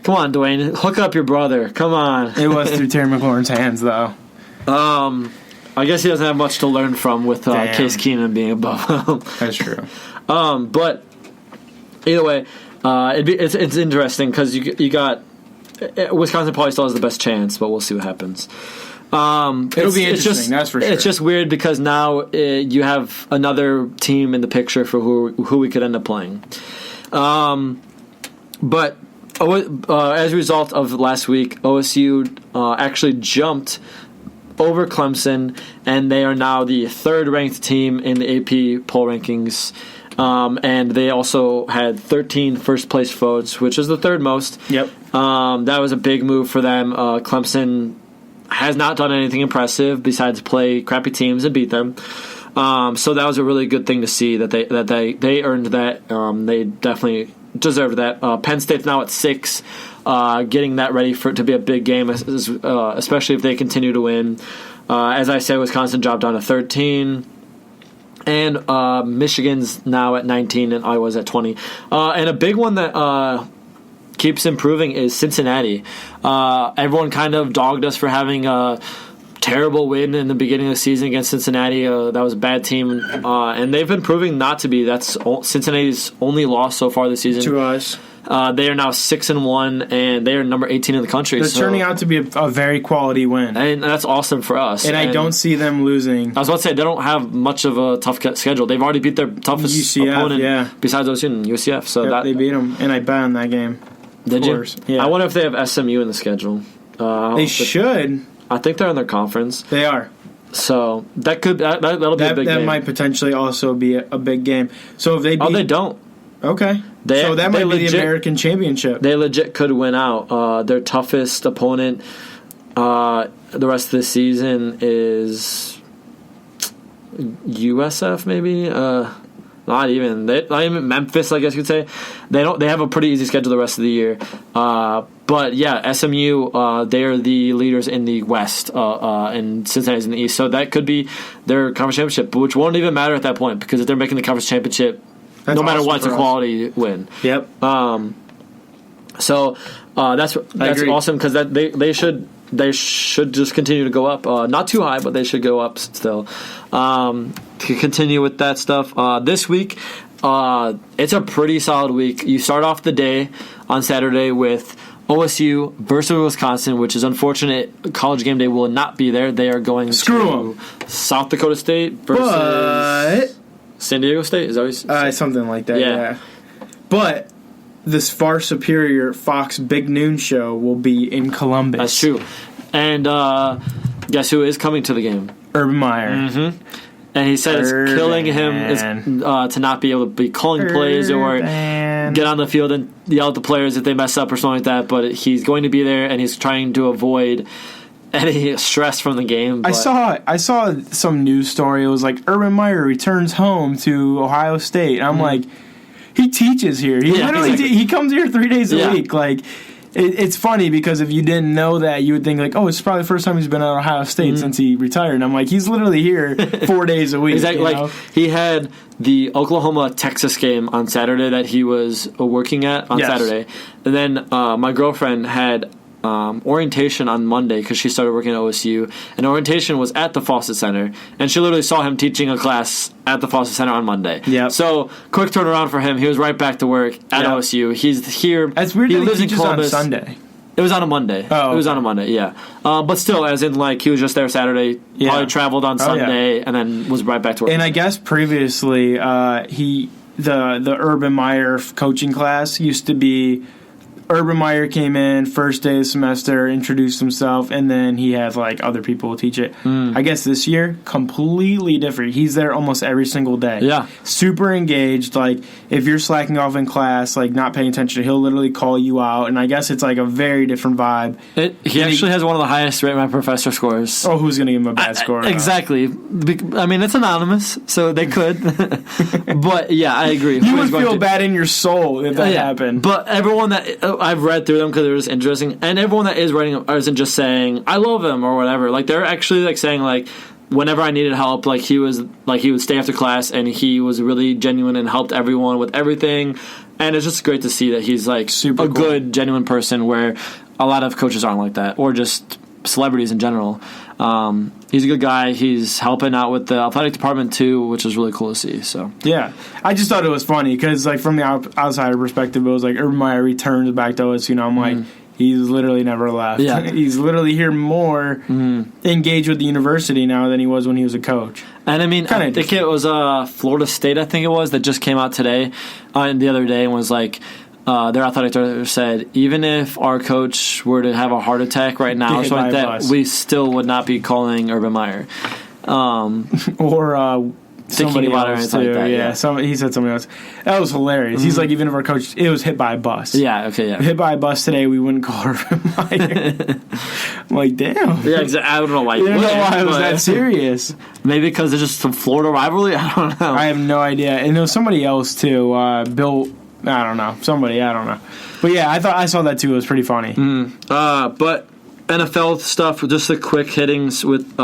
Come on, Dwayne. Hook up your brother. Come on. It was through Terry McLaurin's hands, though. I guess he doesn't have much to learn from with Case Keenum being above him. That's true. But either way, it's interesting because you got Wisconsin probably still has the best chance, but we'll see what happens. It'll be interesting. That's for sure. It's just weird because now you have another team in the picture for who we could end up playing. But as a result of last week, OSU actually jumped over Clemson, and they are now the 3rd ranked team in the AP poll rankings. And they also had 13 first place votes, which is the 3rd most. Yep. That was a big move for them. Clemson has not done anything impressive besides play crappy teams and beat them. So that was a really good thing to see that they earned that. They definitely deserved that. Penn State's now at 6, getting that ready to be a big game, especially if they continue to win. As I said, Wisconsin dropped down to 13. And Michigan's now at 19 and Iowa's at 20. And a big one that keeps improving is Cincinnati. Everyone kind of dogged us for having a terrible win in the beginning of the season against Cincinnati. That was a bad team. And they've been proving not to be. That's Cincinnati's only loss so far this season. To us. They are now 6-1, and they are number 18 in the country. They're turning out to be a very quality win, and that's awesome for us. And I don't see them losing. I was about to say they don't have much of a tough schedule. They've already beat their toughest opponent, besides OSU and UCF. So they beat them, and I bet on that game. Did you? Yeah. I wonder if they have SMU in the schedule. They should. I think they're in their conference. They are. So that'll be a big game. That might potentially also be a big game. So if they beat, they don't. Okay. So that might be the American Championship. They legit could win out. Their toughest opponent the rest of the season is USF, maybe. Not even Memphis, I guess you could say. They have a pretty easy schedule the rest of the year. But yeah, SMU, they're the leaders in the West, and Cincinnati's in the East. So that could be their conference championship, which won't even matter at that point because if they're making the conference championship, no matter what, it's a quality win. Yep. So that's awesome because they should just continue to go up. Not too high, but they should go up still. To continue with that stuff, this week It's a pretty solid week. You start off the day on Saturday with OSU versus Wisconsin, which is unfortunate. College game day will not be there. They are going to South Dakota State versus San Diego State. Is that what something like that? Yeah. But this far superior Fox Big Noon show will be in Columbus. That's true. And guess who is coming to the game? Urban Meyer. Mm-hmm. And he said it's killing him is to not be able to be calling plays or get on the field and yell at the players if they mess up or something like that. But he's going to be there, and he's trying to avoid any stress from the game. But I saw some news story. It was like Urban Meyer returns home to Ohio State. And I'm like, he teaches here. He literally he comes here 3 days a week. Like. It's funny because if you didn't know that, you would think like, oh, it's probably the first time he's been at Ohio State since he retired. And I'm like, he's literally here 4 days a week. Exactly. Like he had the Oklahoma-Texas game on Saturday that he was working at on Saturday. And then my girlfriend had orientation on Monday because she started working at OSU, and orientation was at the Fawcett Center, and she literally saw him teaching a class at the Fawcett Center on Monday. Yeah. So quick turnaround for him. He was right back to work at OSU. He's here. That's weird. He lives in Columbus on Sunday. It was on a Monday. Oh, it was on a Monday. Yeah. But still, as in like he was just there Saturday. Yeah. Probably traveled on Sunday and then was right back to work. And I guess previously, the Urban Meyer coaching class used to be. Urban Meyer came in first day of the semester, introduced himself, and then he had like other people teach it. I guess this year, completely different. He's there almost every single day. Yeah. Super engaged. Like if you're slacking off in class, like not paying attention, he'll literally call you out. And I guess it's like a very different vibe. He actually has one of the highest Rate My Professor scores. Oh, who's going to give him a bad score? Exactly. I mean, it's anonymous, so they could. But yeah, I agree. You would feel bad in your soul if that happened. But everyone that I've read through them because they're just interesting, and everyone that is writing isn't just saying I love him or whatever. Like they're actually like saying like whenever I needed help, like he would stay after class and he was really genuine and helped everyone with everything. And it's just great to see that he's like super cool. Good, genuine person where a lot of coaches aren't like that, or just celebrities in general. He's a good guy. He's helping out with the athletic department too, which is really cool to see. So yeah, I just thought it was funny because like from the outsider perspective, it was like Urban Meyer returns back to us. I'm like, he's literally never left. Yeah. He's literally here more engaged with the university now than he was when he was a coach. And I mean, I think it was Florida State. I think it was that just came out today, the other day, and was like. Their athletic director said, even if our coach were to have a heart attack right now or something like that, we still would not be calling Urban Meyer. Or somebody else, too. Like that, yeah. He said somebody else. That was hilarious. He's like, even if our coach, it was hit by a bus. Yeah, okay, yeah. Hit by a bus today, we wouldn't call Urban Meyer. I'm like, damn. Yeah, exactly. I don't know why. I don't know why it was that serious. Maybe because it's just some Florida rivalry? I don't know. I have no idea. And there was somebody else, too. Bill... I don't know. I don't know. But yeah, I saw that too. It was pretty funny. But NFL stuff, just the quick hittings with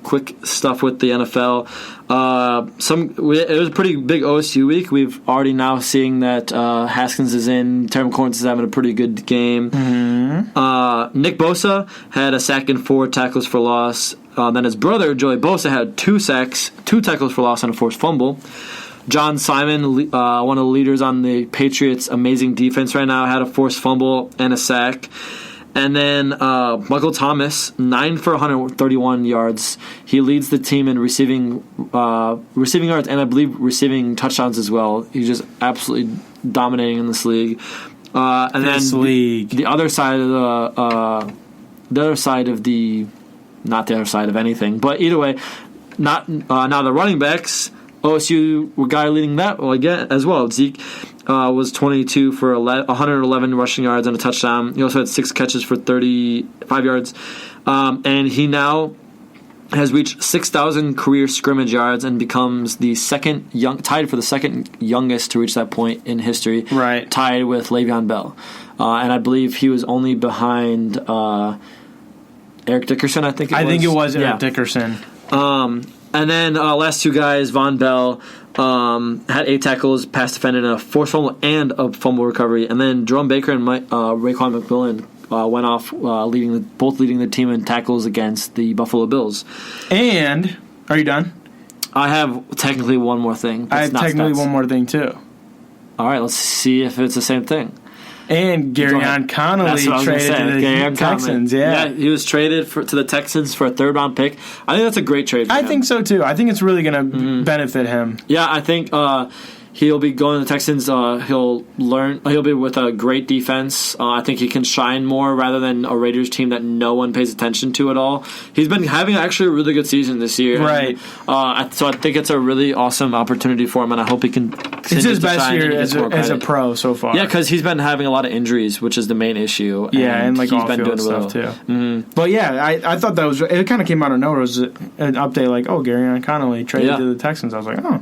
quick stuff with the NFL. It was a pretty big OSU week. We've already now seeing that Haskins is in. Terry McLaurin is having a pretty good game. Nick Bosa had a sack and 4 tackles for loss. Then his brother, Joey Bosa, had 2 sacks, 2 tackles for loss, and a forced fumble. John Simon, one of the leaders on the Patriots' amazing defense right now, had a forced fumble and a sack. And then Michael Thomas, 9 for 131 yards. He leads the team in receiving yards and I believe receiving touchdowns as well. He's just absolutely dominating in this league. And then the other side of not the other side of anything, but either way, now the running backs. OSU guy leading that again as well. Zeke was 22 for 111 rushing yards and a touchdown. He also had 6 catches for 35 yards. And he now has reached 6,000 career scrimmage yards and becomes the tied for the second youngest to reach that point in history. Right. Tied with Le'Veon Bell. And I believe he was only behind Eric Dickerson, I think it was. Eric Dickerson. And then last 2 guys, Von Bell had 8 tackles, pass defended, and a forced fumble and a fumble recovery. And then Jerome Baker and Raekwon McMillan went off, both leading the team in tackles against the Buffalo Bills. And are you done? I have technically one more thing. I have technically one more thing, too. All right, let's see if it's the same thing. And Garyon Connolly traded to the Texans. Yeah, he was traded to the Texans for a third-round pick. I think that's a great trade for him. I think so, too. I think it's really going to benefit him. Yeah, I think he'll be going to the Texans. He'll be with a great defense. I think he can shine more rather than a Raiders team that no one pays attention to at all. He's been having actually a really good season this year. Right. And, so I think it's a really awesome opportunity for him, and I hope he can continue. It's his best year as a pro so far. Yeah, because he's been having a lot of injuries, which is the main issue. Yeah, and like off-field stuff, too. Mm-hmm. But yeah, I thought that was... It kind of came out of nowhere. It was an update like, oh, Garyon Connolly traded to the Texans. I was like, oh,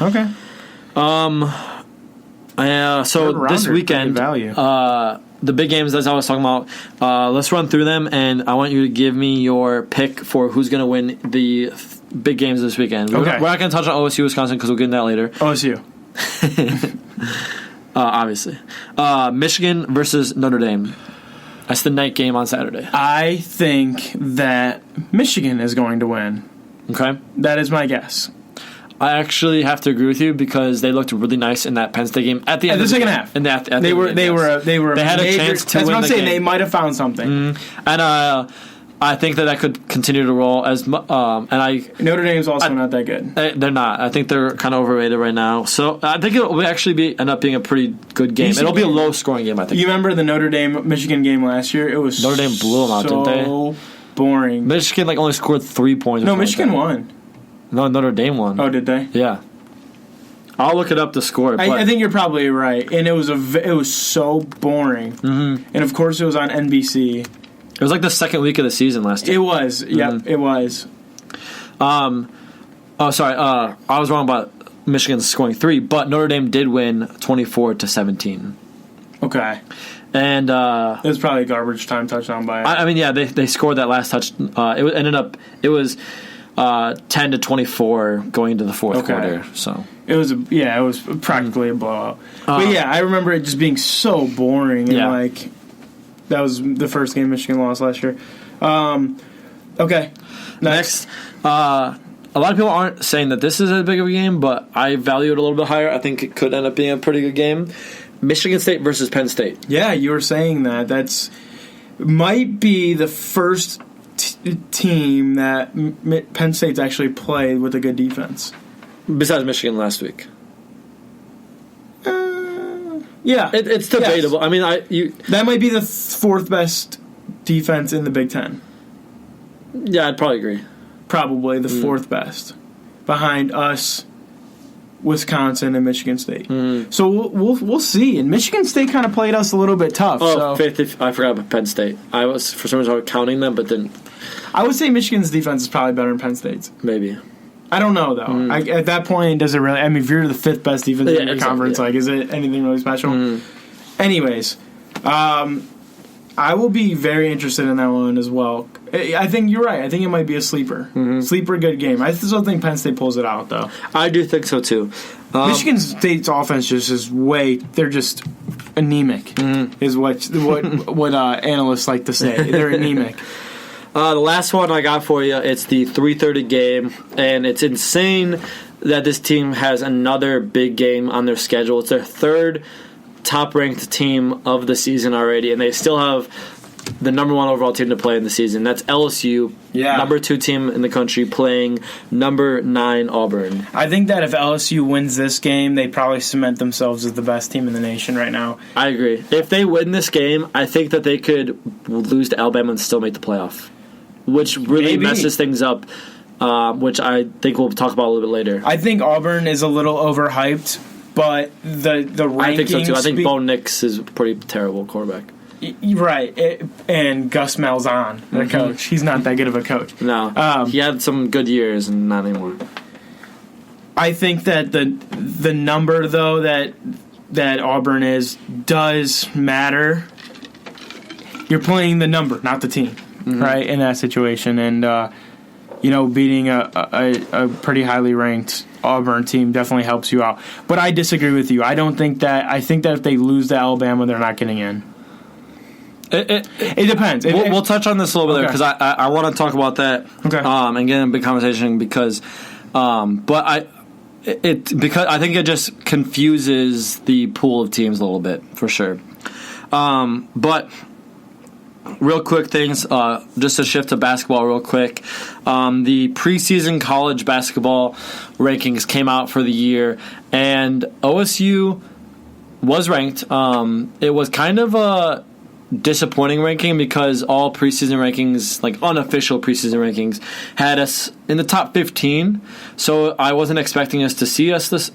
okay. So this weekend, the big games as I was talking about, let's run through them, and I want you to give me your pick for who's going to win the big games this weekend. We're not going to touch on OSU, Wisconsin, because we'll get into that later. OSU. Obviously. Michigan versus Notre Dame. That's the night game on Saturday. I think that Michigan is going to win. Okay. That is my guess. I actually have to agree with you because they looked really nice in that Penn State game at the end of the second half. They had a chance to win. That's what I'm saying. They might have found something. Mm-hmm. And I think that could continue to roll Notre Dame's also not that good. They're not. I think they're kind of overrated right now. So I think it will actually end up being a pretty good game. It'll be a low scoring game. I think. You remember the Notre Dame Michigan game last year? It was Notre Dame blew them out, didn't they? So boring. Michigan only scored 3 points. No, Michigan won. No, Notre Dame won. Oh, did they? Yeah. I'll look it up to score. I think you're probably right, and it was so boring. Mm-hmm. And of course, it was on NBC. It was like the second week of the season last year. It was. Yep, it was. Oh, sorry. I was wrong about Michigan scoring 3, but Notre Dame did win 24-17. Okay. And it was probably a garbage time touchdown by. I mean, yeah, they scored that last touch. It was 10-24 going into the fourth quarter. So it was practically a blowout. But yeah, I remember it just being so boring. And that was the first game Michigan lost last year. Okay, next. A lot of people aren't saying that this is as big of a game, but I value it a little bit higher. I think it could end up being a pretty good game. Michigan State versus Penn State. Yeah, you were saying that. That's might be the first team that Penn State's actually played with a good defense. Besides Michigan last week. Yeah. It's debatable. Yes. I mean, that might be the fourth best defense in the Big Ten. Yeah, I'd probably agree. Probably the fourth best. Behind us, Wisconsin, and Michigan State. So we'll see. And Michigan State kind of played us a little bit tough. I forgot about Penn State. I was, for some reason, counting them, but didn't. I would say Michigan's defense is probably better than Penn State's. Maybe. I don't know, though. At that point, does it really... I mean, if you're the fifth best defense in your conference, is it anything really special? Anyways, I will be very interested in that one as well. I think you're right. I think it might be a sleeper. Sleeper good game. I still think Penn State pulls it out, though. I do think so, too. Michigan State's offense just is they're just anemic, is what analysts like to say. They're anemic. The last one I got for you, it's the 3:30 game, and it's insane that this team has another big game on their schedule. It's their third top-ranked team of the season already, and they still have the number one overall team to play in the season. That's LSU, number 2 team in the country, playing number 9 Auburn. I think that if LSU wins this game, they probably cement themselves as the best team in the nation right now. I agree. If they win this game, I think that they could lose to Alabama and still make the playoff, which really messes things up, which I think we'll talk about a little bit later. I think Auburn is a little overhyped, but the rankings... I think so, too. I think Bo Nix is a pretty terrible quarterback. Right, and Gus Malzahn, the coach. He's not that good of a coach. No, he had some good years and not anymore. I think that the number, though, that Auburn does matter. You're playing the number, not the team, right, in that situation. And, beating a pretty highly ranked Auburn team definitely helps you out. But I disagree with you. I think that if they lose to Alabama, they're not getting in. It depends. We'll touch on this a little bit later because I want to talk about that and get in a big conversation because But because I think it just confuses the pool of teams a little bit for sure. But real quick things, just to shift to basketball real quick. The preseason college basketball rankings came out for the year, and OSU was ranked. It was kind of a disappointing ranking because all preseason rankings, like unofficial preseason rankings, had us in the top 15. So I wasn't expecting to see us this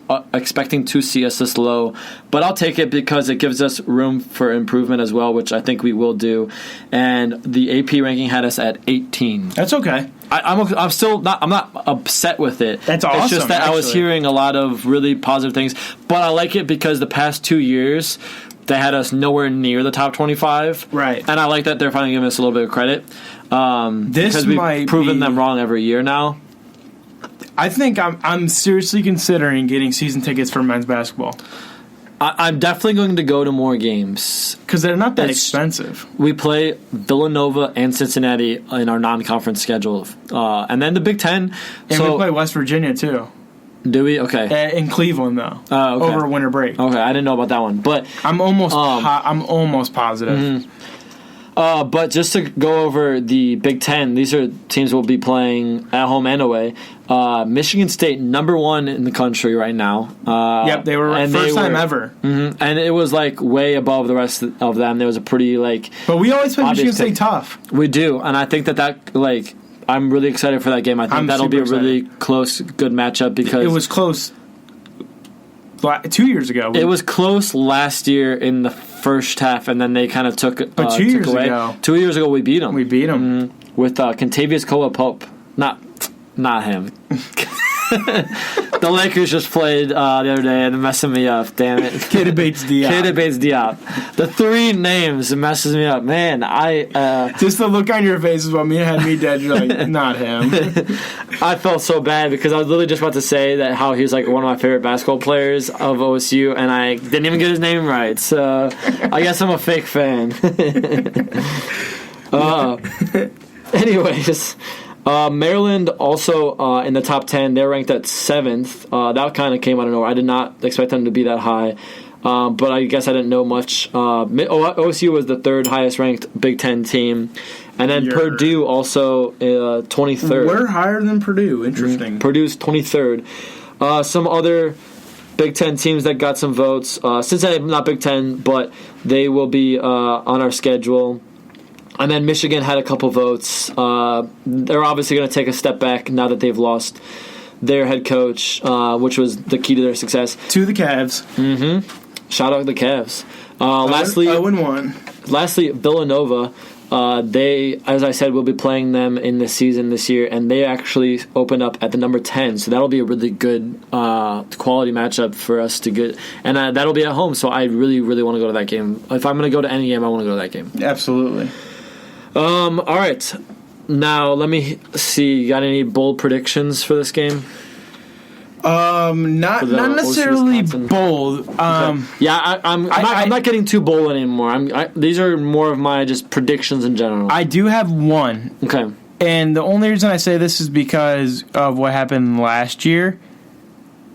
low, but I'll take it because it gives us room for improvement as well, which I think we will do. And the AP ranking had us at 18. That's okay. I'm still not. I'm not upset with it. That's awesome. It's just that I was hearing a lot of really positive things, but I like it because the past 2 years they had us nowhere near the top 25. Right. And I like that they're finally giving us a little bit of credit. Because we've proven them wrong every year now. I think I'm seriously considering getting season tickets for men's basketball. I'm definitely going to go to more games. Because they're not that expensive. We play Villanova and Cincinnati in our non-conference schedule. And then the Big Ten. And we play West Virginia, too. Do we? Okay. In Cleveland, though. Okay. Over winter break. Okay, I didn't know about that one. But I'm almost positive. Mm-hmm. But just to go over the Big Ten, these are teams we'll be playing at home and away. Michigan State, number 1 in the country right now. Yep, they were first time ever. Mm-hmm, and it was like way above the rest of them. There was a pretty But we always play Michigan State tough. We do, and I think that I'm really excited for that game. I think that'll be a really close, good matchup because it was close 2 years ago. It was close last year in the first half, and then they kind of took it. But 2 years ago, 2 years ago, we beat them. Mm-hmm. With Kentavious Caldwell-Pope. Not him. The Lakers just played the other day and messing me up. Damn it. Keita Bates-Diop. The 3 names messes me up. Man, just the look on your face is what had me dead. You're like, not him. I felt so bad because I was literally just about to say that how he was like one of my favorite basketball players of OSU, and I didn't even get his name right. So I guess I'm a fake fan. Anyways. Maryland also in the top 10. They're ranked at 7th. That kind of came out of nowhere. I did not expect them to be that high, but I guess I didn't know much. OSU was the 3rd highest ranked Big Ten team, and then Purdue also 23rd. We're higher than Purdue. Interesting. Purdue's 23rd. Some other Big Ten teams that got some votes. Cincinnati, not Big Ten, but they will be on our schedule. And then Michigan had a couple votes. They're obviously going to take a step back now that they've lost their head coach, which was the key to their success. To the Cavs. Mm-hmm. Shout out to the Cavs. Lastly, 0-1. Lastly, Villanova. They, as I said, will be playing them in the season this year, and they actually open up at the number 10. So that'll be a really good quality matchup for us to get. And that'll be at home, so I really, really want to go to that game. If I'm going to go to any game, I want to go to that game. Absolutely. All right. Now, let me see. You got any bold predictions for this game? Not necessarily bold. Okay. Yeah, I'm not getting too bold anymore. These are more of my just predictions in general. I do have one. Okay. And the only reason I say this is because of what happened last year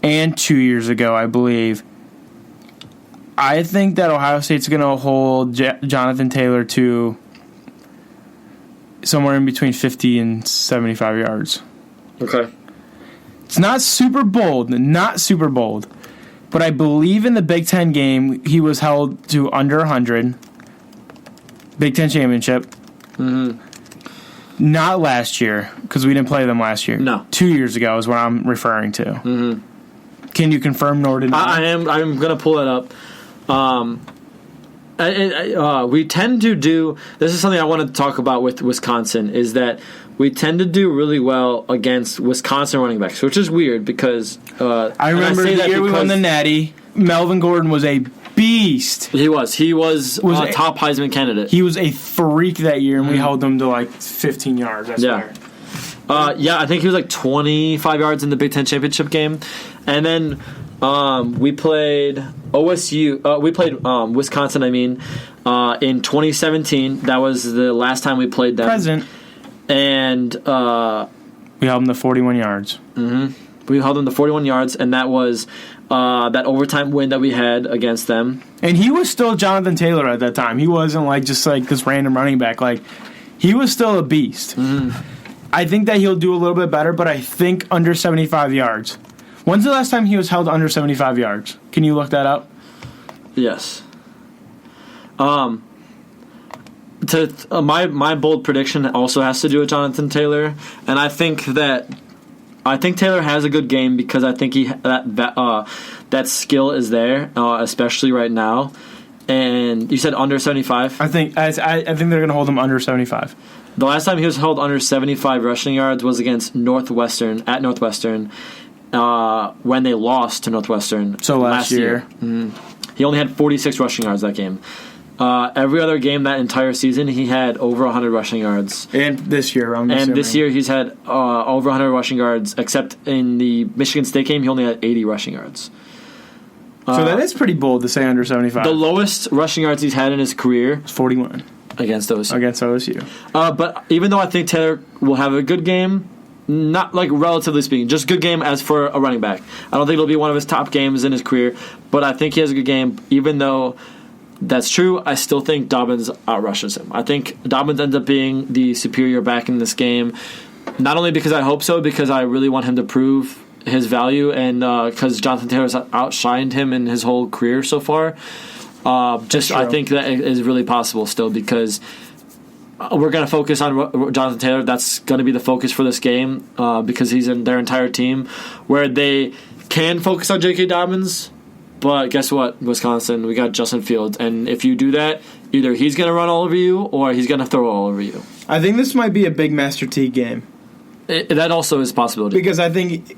and 2 years ago, I believe. I think that Ohio State's going to hold Jonathon Taylor to somewhere in between 50 and 75 yards. Okay. It's not super bold, but I believe in the Big Ten game he was held to under 100. Big Ten championship. Mm-hmm. Not last year, because we didn't play them last year. No. 2 years ago is what I'm referring to. Mm-hmm. Can you confirm nor deny? I'm going to pull that up. We tend to do, this is something I want to talk about with Wisconsin, is that we tend to do really well against Wisconsin running backs, which is weird because I remember the year we won the Natty, Melvin Gordon was a beast. He was a top Heisman candidate. He was a freak that year, and we held him to like 15 yards, I swear. I think he was like 25 yards in the Big Ten championship game. And then we played OSU. We played Wisconsin, in 2017. That was the last time we played them. Present. And we held them to 41 yards. Mm-hmm. We held them to 41 yards, and that was that overtime win that we had against them. And he was still Jonathon Taylor at that time. He wasn't just this random running back. He was still a beast. Mm-hmm. I think that he'll do a little bit better, but I think under 75 yards. When's the last time he was held under 75 yards? Can you look that up? Yes. My bold prediction also has to do with Jonathon Taylor, and I think Taylor has a good game because I think that skill is there, especially right now. And you said under 75? I think they're going to hold him under 75. The last time he was held under 75 rushing yards was against Northwestern, at Northwestern, when they lost to Northwestern last year. Mm-hmm. He only had 46 rushing yards that game. Every other game that entire season, he had over 100 rushing yards. And this year, this year, he's had over 100 rushing yards, except in the Michigan State game, he only had 80 rushing yards. So that is pretty bold to say under 75. The lowest rushing yards he's had in his career is 41. Against OSU. But even though I think Taylor will have a good game, not relatively speaking, just good game as for a running back. I don't think it'll be one of his top games in his career, but I think he has a good game. Even though that's true, I still think Dobbins outrushes him. I think Dobbins ends up being the superior back in this game, not only because I hope so, because I really want him to prove his value, and because Jonathon Taylor's outshined him in his whole career so far. I think that is really possible still, because we're going to focus on Jonathon Taylor. That's going to be the focus for this game because he's in their entire team, where they can focus on J.K. Dobbins. But guess what, Wisconsin? We got Justin Fields. And if you do that, either he's going to run all over you or he's going to throw all over you. I think this might be a big Master T game. That also is a possibility. Because I think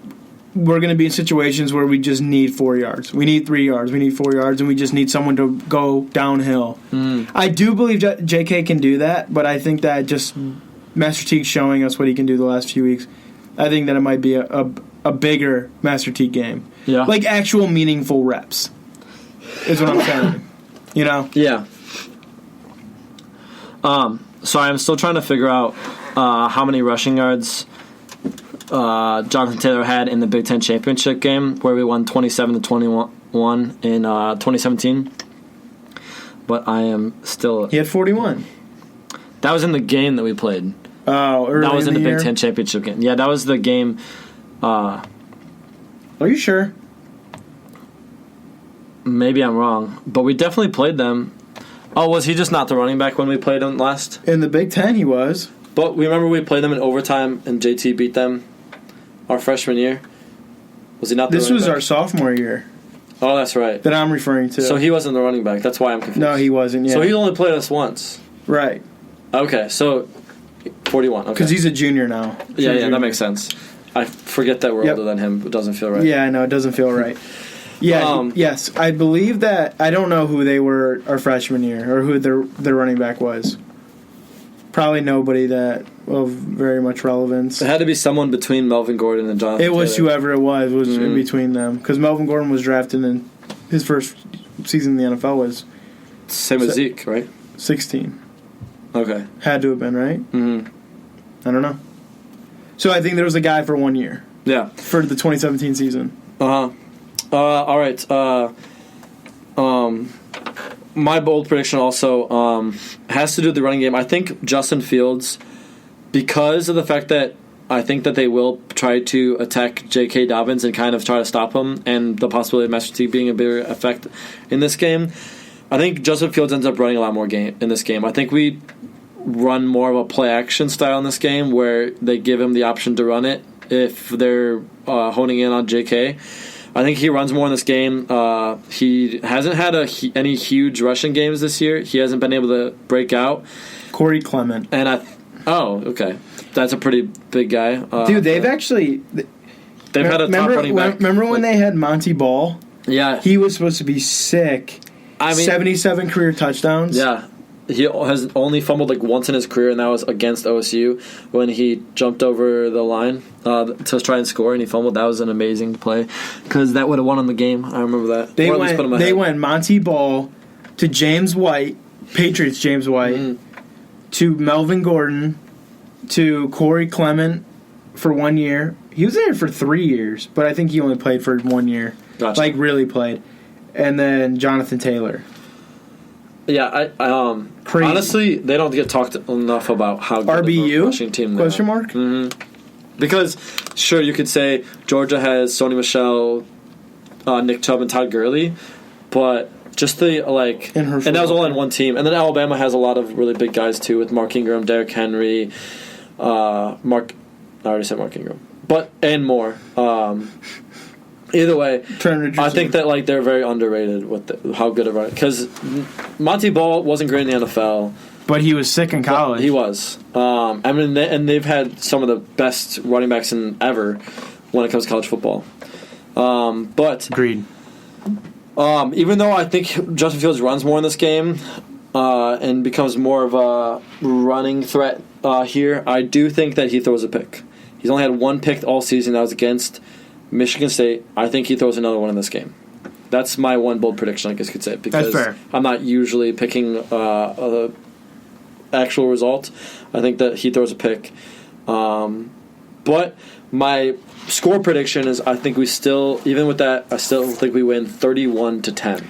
we're going to be in situations where we just need 4 yards. We need 3 yards. We need 4 yards, and we just need someone to go downhill. I do believe J.K. can do that, but I think that just Master Teague's showing us what he can do the last few weeks. I think that it might be a bigger Master Teague game. Yeah. Actual meaningful reps is what I'm saying. Yeah. So I'm still trying to figure out how many rushing yards Jonathon Taylor had in the Big Ten championship game, where we won 27-21 in 2017. But I am still. He had 41. That was in the game that we played. Oh, early that was in the year? Big Ten championship game. Yeah, that was the game. Are you sure? Maybe I'm wrong, but we definitely played them. Oh, was he just not the running back when we played him last? In the Big Ten, he was. But we remember we played them in overtime, and JT beat them our freshman year. Was he not the This running was back? our sophomore year Oh, that's right. that I'm referring to. So he wasn't the running back. That's why I'm confused. No, he wasn't, yeah. So he only played us once. Right. Okay, so 41. Okay. Because he's a junior now. Yeah, that makes sense. I forget that we're older than him. It doesn't feel right. Yeah, I know. It doesn't feel right. Yeah, yes. I believe that. I don't know who they were our freshman year or who their running back was. Probably nobody that of very much relevance. It had to be someone between Melvin Gordon and Jonathon It was Taylor. whoever it was in between them. Because Melvin Gordon was drafted in his first season in the NFL was... Same with Zeke, right? 16. Okay. Had to have been, right? Mm-hmm. I don't know. So I think there was a guy for 1 year. Yeah. For the 2017 season. Uh-huh. All right. My bold prediction also has to do with the running game. I think Justin Fields, because of the fact that I think that they will try to attack J.K. Dobbins and kind of try to stop him, and the possibility of Master Teague being a bigger effect in this game, I think Justin Fields ends up running a lot more game in this game. I think we run more of a play-action style in this game where they give him the option to run it if they're honing in on J.K. I think he runs more in this game. He hasn't had any huge rushing games this year. He hasn't been able to break out. Corey Clement. And okay. That's a pretty big guy. Dude, they've actually... They've had a top running back. Remember when they had Monty Ball? Yeah. He was supposed to be sick. 77 career touchdowns. Yeah. He has only fumbled once in his career, and that was against OSU when he jumped over the line to try and score, and he fumbled. That was an amazing play because that would have won him the game. I remember that. They went Monty Ball to James White, Patriots James White, to Melvin Gordon, to Corey Clement, for 1 year. He was there for 3 years, but I think he only played for 1 year. Gotcha. Like, really played. And then Jonathon Taylor. Yeah, Crazy. Honestly, they don't get talked enough about how good RBU? of a rushing team they Question are. mark? Mm-hmm. Because, sure, you could say Georgia has Sony Michel, Nick Chubb, and Todd Gurley, but just the, like... And that was all in one team. And then Alabama has a lot of really big guys, too, with Mark Ingram, Derrick Henry, I already said Mark Ingram. And more. Either way, I think that like they're very underrated with how good of a... Because Monty Ball wasn't great in the NFL. But he was sick in college. He was. I mean, they've had some of the best running backs ever when it comes to college football. But agreed. Even though I think Justin Fields runs more in this game and becomes more of a running threat here, I do think that he throws a pick. He's only had one pick all season. That was against Michigan State. I think he throws another one in this game. That's my one bold prediction, I guess you could say. Because that's fair. I'm not usually picking actual result. I think that he throws a pick. But my score prediction is I think we still, even with that, I still think we win 31-10.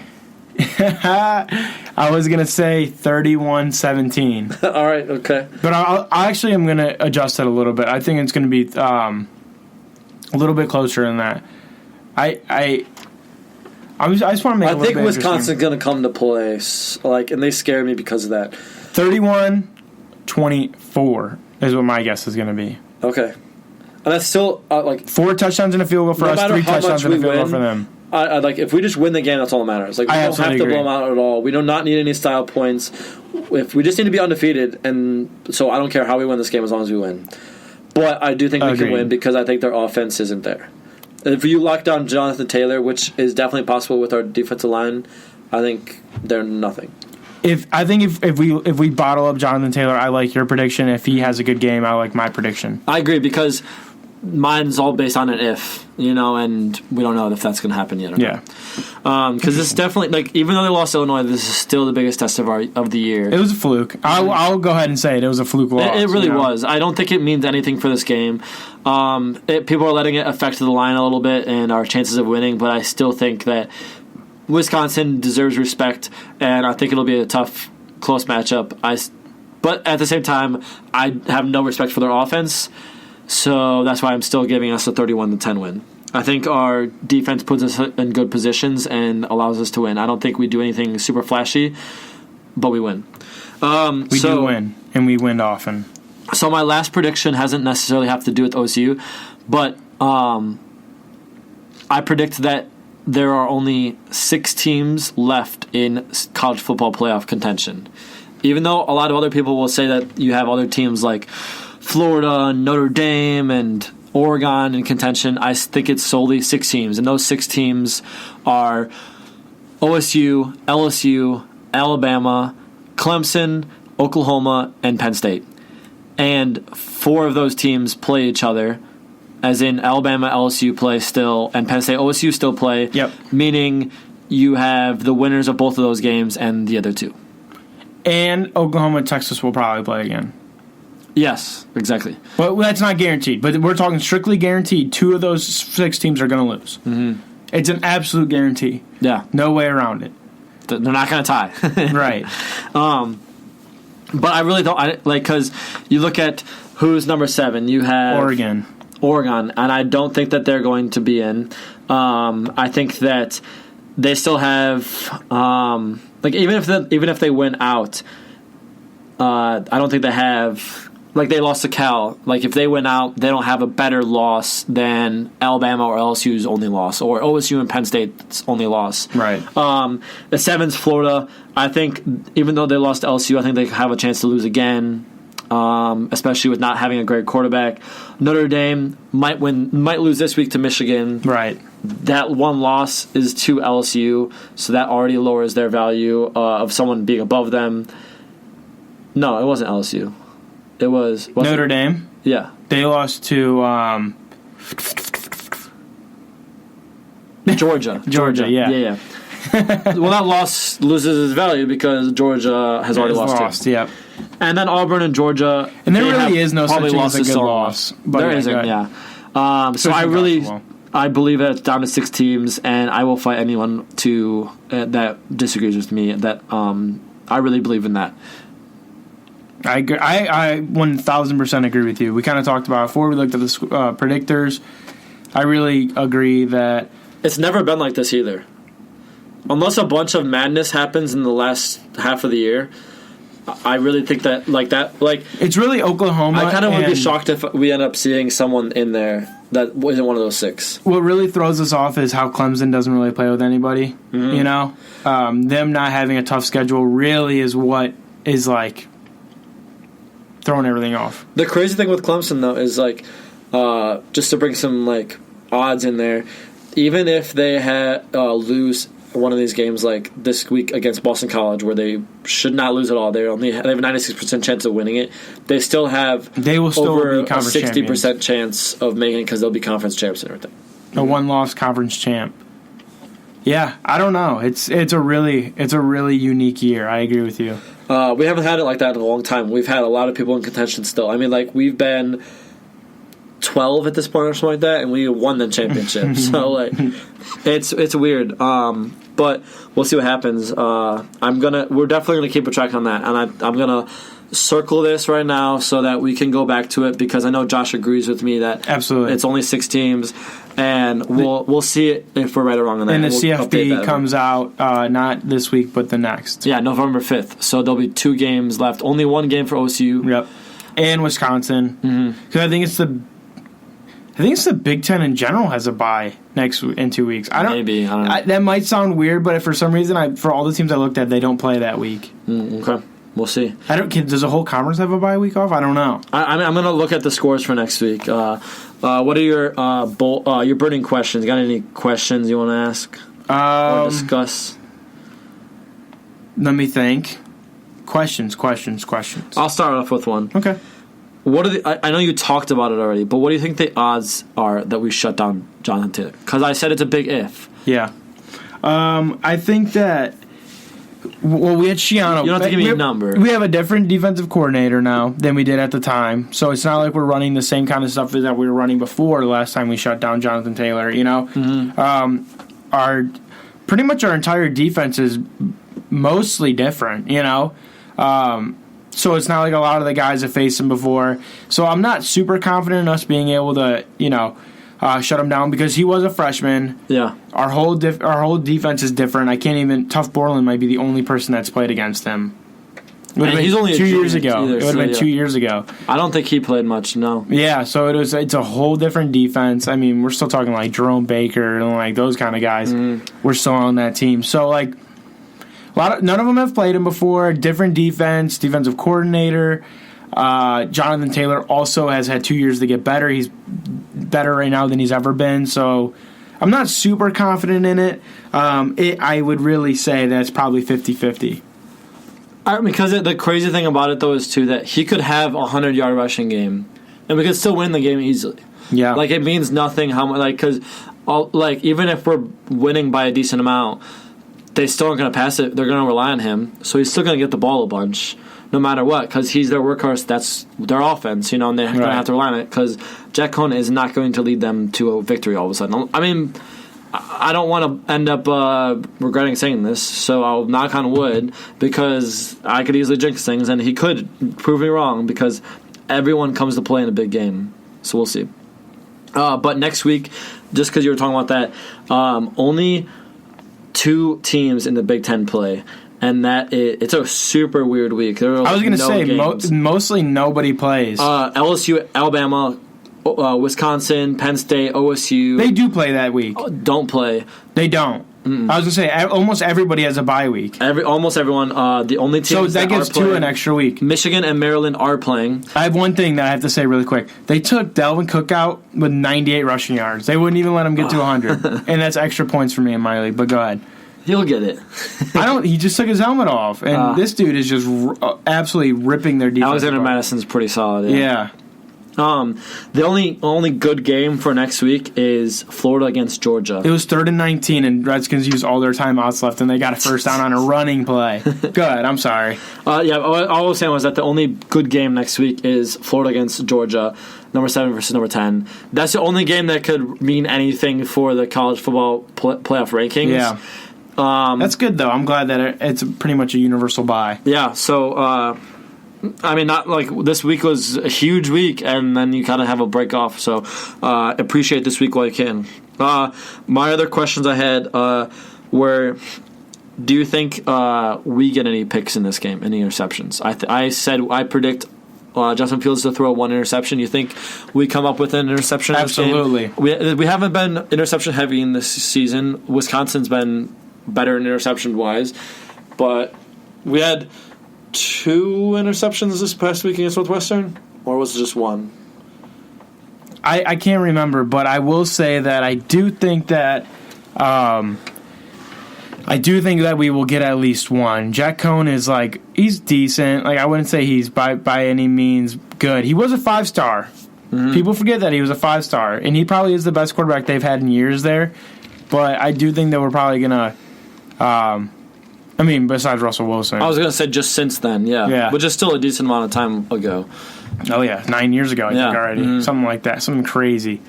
I was going to say 31-17. All right, okay. But I actually am going to adjust it a little bit. I think it's going to be a little bit closer than that. I just want to make. I think Wisconsin's going to come to play, and they scare me because of that. 31-24 is what my guess is going to be. Okay, and that's still 4 touchdowns and a field goal for us, 3 touchdowns and a field goal for them. I if we just win the game, that's all that matters. Like we don't have to blow them out at all. We do not need any style points. If we just need to be undefeated, and so I don't care how we win this game as long as we win. But I do think we can win because I think their offense isn't there. If you lock down Jonathon Taylor, which is definitely possible with our defensive line, I think they're nothing. If we bottle up Jonathon Taylor, I like your prediction. If he has a good game, I like my prediction. I agree because mine's all based on an if, and we don't know if that's going to happen yet or not. Because this is definitely, even though they lost Illinois, this is still the biggest test of the year. It was a fluke. I'll go ahead and say it. It was a fluke loss. It really was. I don't think it means anything for this game. People are letting it affect the line a little bit and our chances of winning, but I still think that Wisconsin deserves respect, and I think it'll be a tough, close matchup. But at the same time, I have no respect for their offense. So that's why I'm still giving us a 31-10 win. I think our defense puts us in good positions and allows us to win. I don't think we do anything super flashy, but we win. We do win, and we win often. So my last prediction hasn't necessarily have to do with OSU, but I predict that there are only 6 teams left in college football playoff contention. Even though a lot of other people will say that you have other teams like Florida, Notre Dame, and Oregon in contention, I think it's solely 6 teams. And those 6 teams are OSU, LSU, Alabama, Clemson, Oklahoma, and Penn State. And 4 of those teams play each other, as in Alabama, LSU play still, and Penn State, OSU still play. Yep. Meaning you have the winners of both of those games and the other 2. And Oklahoma and Texas will probably play again. Yes, exactly. But that's not guaranteed. But we're talking strictly guaranteed. 2 of those 6 teams are going to lose. Mm-hmm. It's an absolute guarantee. Yeah. No way around it. They're not going to tie. Right. But I really don't because you look at who's number 7. You have Oregon, and I don't think that they're going to be in. I think that they still have even if they win out, I don't think they have. They lost to Cal. If they win out, they don't have a better loss than Alabama or LSU's only loss, or OSU and Penn State's only loss. Right. The 7's Florida. I think even though they lost to LSU, I think they have a chance to lose again, especially with not having a great quarterback. Notre Dame might lose this week to Michigan. Right. That one loss is to LSU, so that already lowers their value of someone being above them. No, it wasn't LSU. It was Notre Dame. Yeah, they lost to Georgia. Yeah. Well, that loss loses its value because Georgia has already lost. Yep. And then Auburn and Georgia. And there really is no such thing as a good loss. But there isn't, yeah. So I believe that it's down to 6 teams, and I will fight anyone that disagrees with me. That I really believe in that. I 1,000% agree with you. We kind of talked about it before we looked at the predictors. I really agree that it's never been like this either. Unless a bunch of madness happens in the last half of the year, I really think that it's really Oklahoma. I kind of would be shocked if we end up seeing someone in there that isn't one of those 6. What really throws us off is how Clemson doesn't really play with anybody. Mm-hmm. You know, them not having a tough schedule really is what is like throwing everything off. The crazy thing with Clemson though is just to bring some odds in there, even if they lose one of these games like this week against Boston College, where they should not lose at all, they have a 96% chance of winning it. They will still over a 60% chance of making it because they'll be conference champs and everything. A one-loss conference champ. Yeah, I don't know. It's a really unique year. I agree with you. We haven't had it like that in a long time. We've had a lot of people in contention still. I mean, we've been 12 at this point or something like that, and we won the championship. So it's weird. But we'll see what happens. We're definitely gonna keep a track on that, and I'm gonna circle this right now so that we can go back to it, because I know Josh agrees with me that absolutely it's only 6 teams, and we'll see it if we're right or wrong on that. And the CFP comes out not this week but the next. Yeah, November 5th. So there'll be 2 games left. Only 1 game for OSU. Yep, and Wisconsin. Because I think it's the Big Ten in general has a bye in 2 weeks. I don't know. That might sound weird, but for some reason, for all the teams I looked at, they don't play that week. Okay, we'll see. Does the whole conference have a bye week off? I don't know. I'm going to look at the scores for next week. What are your burning questions? Got any questions you want to ask or discuss? Let me think. Questions. I'll start off with one. Okay. What are I know you talked about it already, but what do you think the odds are that we shut down Jonathon Taylor? Because I said it's a big if. Yeah. I think that, we had Shiano. You don't have to give me a number. We have a different defensive coordinator now than we did at the time, so it's not like we're running the same kind of stuff that we were running before the last time we shut down Jonathon Taylor, you know? Mm-hmm. Pretty much our entire defense is mostly different, you know? So it's not like a lot of the guys have faced him before. So I'm not super confident in us being able to, shut him down, because he was a freshman. Yeah. Our whole defense is different. Tough Borland might be the only person that's played against him. He's only 2 years ago. It would have been 2 years ago. I don't think he played much, no. Yeah, so it's a whole different defense. I mean, we're still talking like Jerome Baker and those kind of guys. Mm-hmm. We're still on that team. So none of them have played him before. Different defensive coordinator. Jonathon Taylor also has had 2 years to get better. He's better right now than he's ever been. So I'm not super confident in it. I would really say that it's probably 50-50. Because the crazy thing about it, though, is, too, that he could have a 100-yard rushing game, and we could still win the game easily. Yeah. It means nothing how much, because, even if we're winning by a decent amount, they still aren't going to pass it. They're going to rely on him. So he's still going to get the ball a bunch, no matter what, because he's their workhorse. That's their offense, and they're going to have to rely on it, because Jack Cohn is not going to lead them to a victory all of a sudden. I mean, I don't want to end up regretting saying this, so I'll knock on wood, because I could easily jinx things, and he could prove me wrong, because everyone comes to play in a big game. So we'll see. But next week, just because you were talking about that, only 2 teams in the Big Ten play, and it's a super weird week. I was going to say, mostly nobody plays. LSU, Alabama, Wisconsin, Penn State, OSU. They do play that week. Don't play. They don't. Mm-mm. I was going to say, almost everybody has a bye week. Almost everyone. The only teams that gives 2 an extra week. Michigan and Maryland are playing. I have one thing that I have to say really quick. They took Dalvin Cook out with 98 rushing yards. They wouldn't even let him get to 100. And that's extra points for me in my league, but go ahead. He'll get it. He just took his helmet off, and this dude is just absolutely ripping their defense. Alexander Madison's pretty solid. Yeah. The only good game for next week is Florida against Georgia. It was 3rd and 19, and Redskins used all their timeouts left, and they got a first down on a running play. Good, I'm sorry. All I was saying was that the only good game next week is Florida against Georgia, number 7 versus number 10. That's the only game that could mean anything for the college football playoff rankings. Yeah. That's good, though. I'm glad that it's pretty much a universal bye. Yeah, so... not like this week was a huge week, and then you kind of have a break off. So appreciate this week while you can. My other questions I had were: do you think we get any picks in this game, any interceptions? I predict Justin Fields to throw 1 interception. You think we come up with an interception? Absolutely. In this game? We haven't been interception heavy in this season. Wisconsin's been better in interception wise, but we had 2 interceptions this past week against Northwestern, or was it just 1? I can't remember, but I will say that I do think that we will get at least 1. Jack Cohn is he's decent. I wouldn't say he's by any means good. He was a 5-star. Mm-hmm. People forget that he was a 5-star, and he probably is the best quarterback they've had in years there. But I do think that we're probably gonna. Besides Russell Wilson. I was going to say just since then, yeah. Which is still a decent amount of time ago. Oh, yeah. 9 years ago, I think, already. Mm-hmm. Something like that. Something crazy.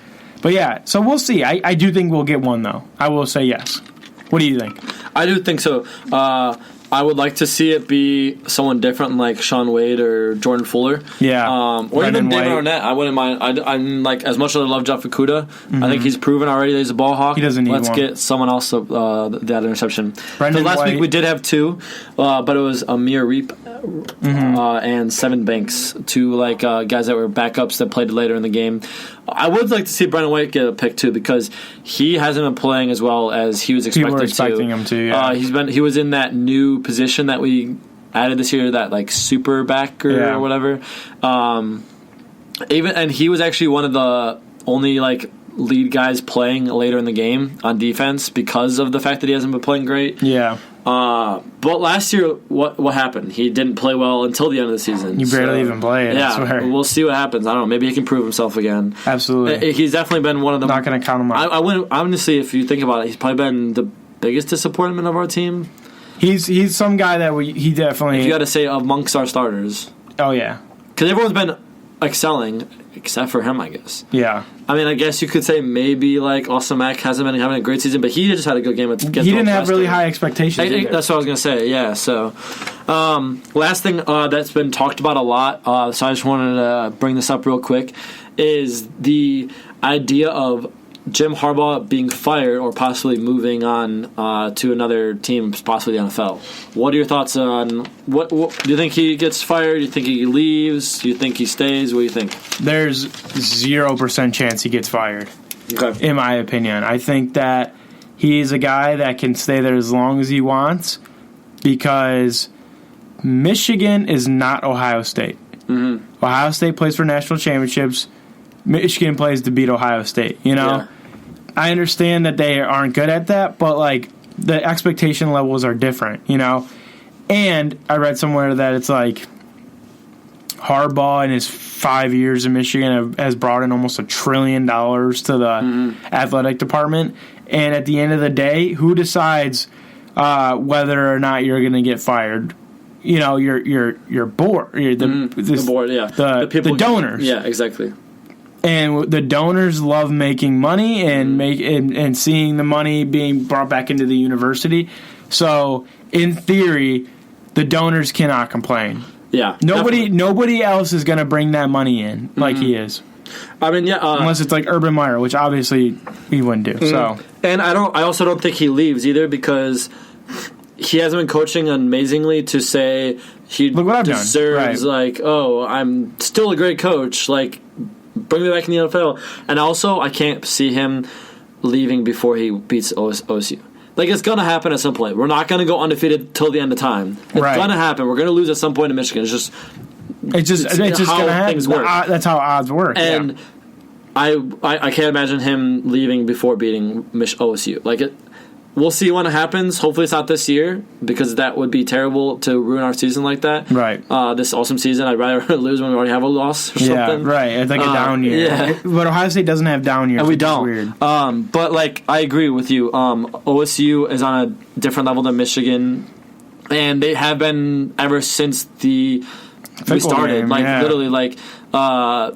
But, yeah, so we'll see. I do think we'll get 1, though. I will say yes. What do you think? I do think so. I would like to see it be someone different like Sean Wade or Jordan Fuller. Yeah. Or Brendan even David Arnett. I wouldn't mind. I'm as much as I love Jeff Okudah, I think he's proven already that he's a ball hawk. He doesn't need Let's one. get someone else that interception. Last week we did have 2, but it was Amir Reap and Seven Banks, 2 guys that were backups that played later in the game. I would like to see Brendan White get a pick too because he hasn't been playing as well as he was expected to. People were expecting him to. Yeah. He was in that new position that we added this year, that super backer or whatever. And he was actually one of the only lead guys playing later in the game on defense because of the fact that he hasn't been playing great. Yeah. But last year, what happened? He didn't play well until the end of the season. He barely even played. Yeah, I swear. We'll see what happens. I don't know. Maybe he can prove himself again. Absolutely. He's definitely been one of the. Not going to count him out. I wouldn't. Honestly, if you think about it, he's probably been the biggest disappointment of our team. He's some guy that he definitely. If you got to say amongst our starters. Oh yeah. Because everyone's been excelling except for him, I guess. Yeah. I guess you could say maybe Austin Mack hasn't been having a great season, but he just had a good game against He didn't have really high expectations. That's what I was going to say, yeah. So, last thing that's been talked about a lot, so I just wanted to bring this up real quick, is the idea of Jim Harbaugh being fired or possibly moving on to another team, possibly the NFL. What are your thoughts on what do you think he gets fired? Do you think he leaves? Do you think he stays? What do you think? There's 0% chance he gets fired. Okay. In my opinion. I think that he's a guy that can stay there as long as he wants because Michigan is not Ohio State. Mm-hmm. Ohio State plays for national championships. Michigan plays to beat Ohio State, Yeah. I understand that they aren't good at that, but, the expectation levels are different, And I read somewhere that it's Harbaugh in his 5 years in Michigan has brought in almost $1 trillion to the athletic department. And at the end of the day, who decides whether or not you're going to get fired? Your board. The board, yeah. The donors. Yeah, exactly. And the donors love making money and seeing the money being brought back into the university. So, in theory, the donors cannot complain. Yeah. Nobody else is going to bring that money in like he is. Unless it's Urban Meyer, which obviously he wouldn't do. So, and I also don't think he leaves either because he hasn't been coaching amazingly to say he deserves I'm still a great coach. Bring me back in the NFL. And also, I can't see him leaving before he beats OSU. It's going to happen at some point. We're not going to go undefeated till the end of time. It's going to happen. We're going to lose at some point in Michigan. It's just going to happen. That's how odds work. And I can't imagine him leaving before beating OSU. we'll see when it happens. Hopefully it's not this year, because that would be terrible to ruin our season like that. Right. This awesome season, I'd rather lose when we already have a loss or something. Yeah, right. It's like a down year. Yeah. But Ohio State doesn't have down years. And we don't. Weird. But, like, I agree with you. OSU is on a different level than Michigan, and they have been ever since we started. Game, literally,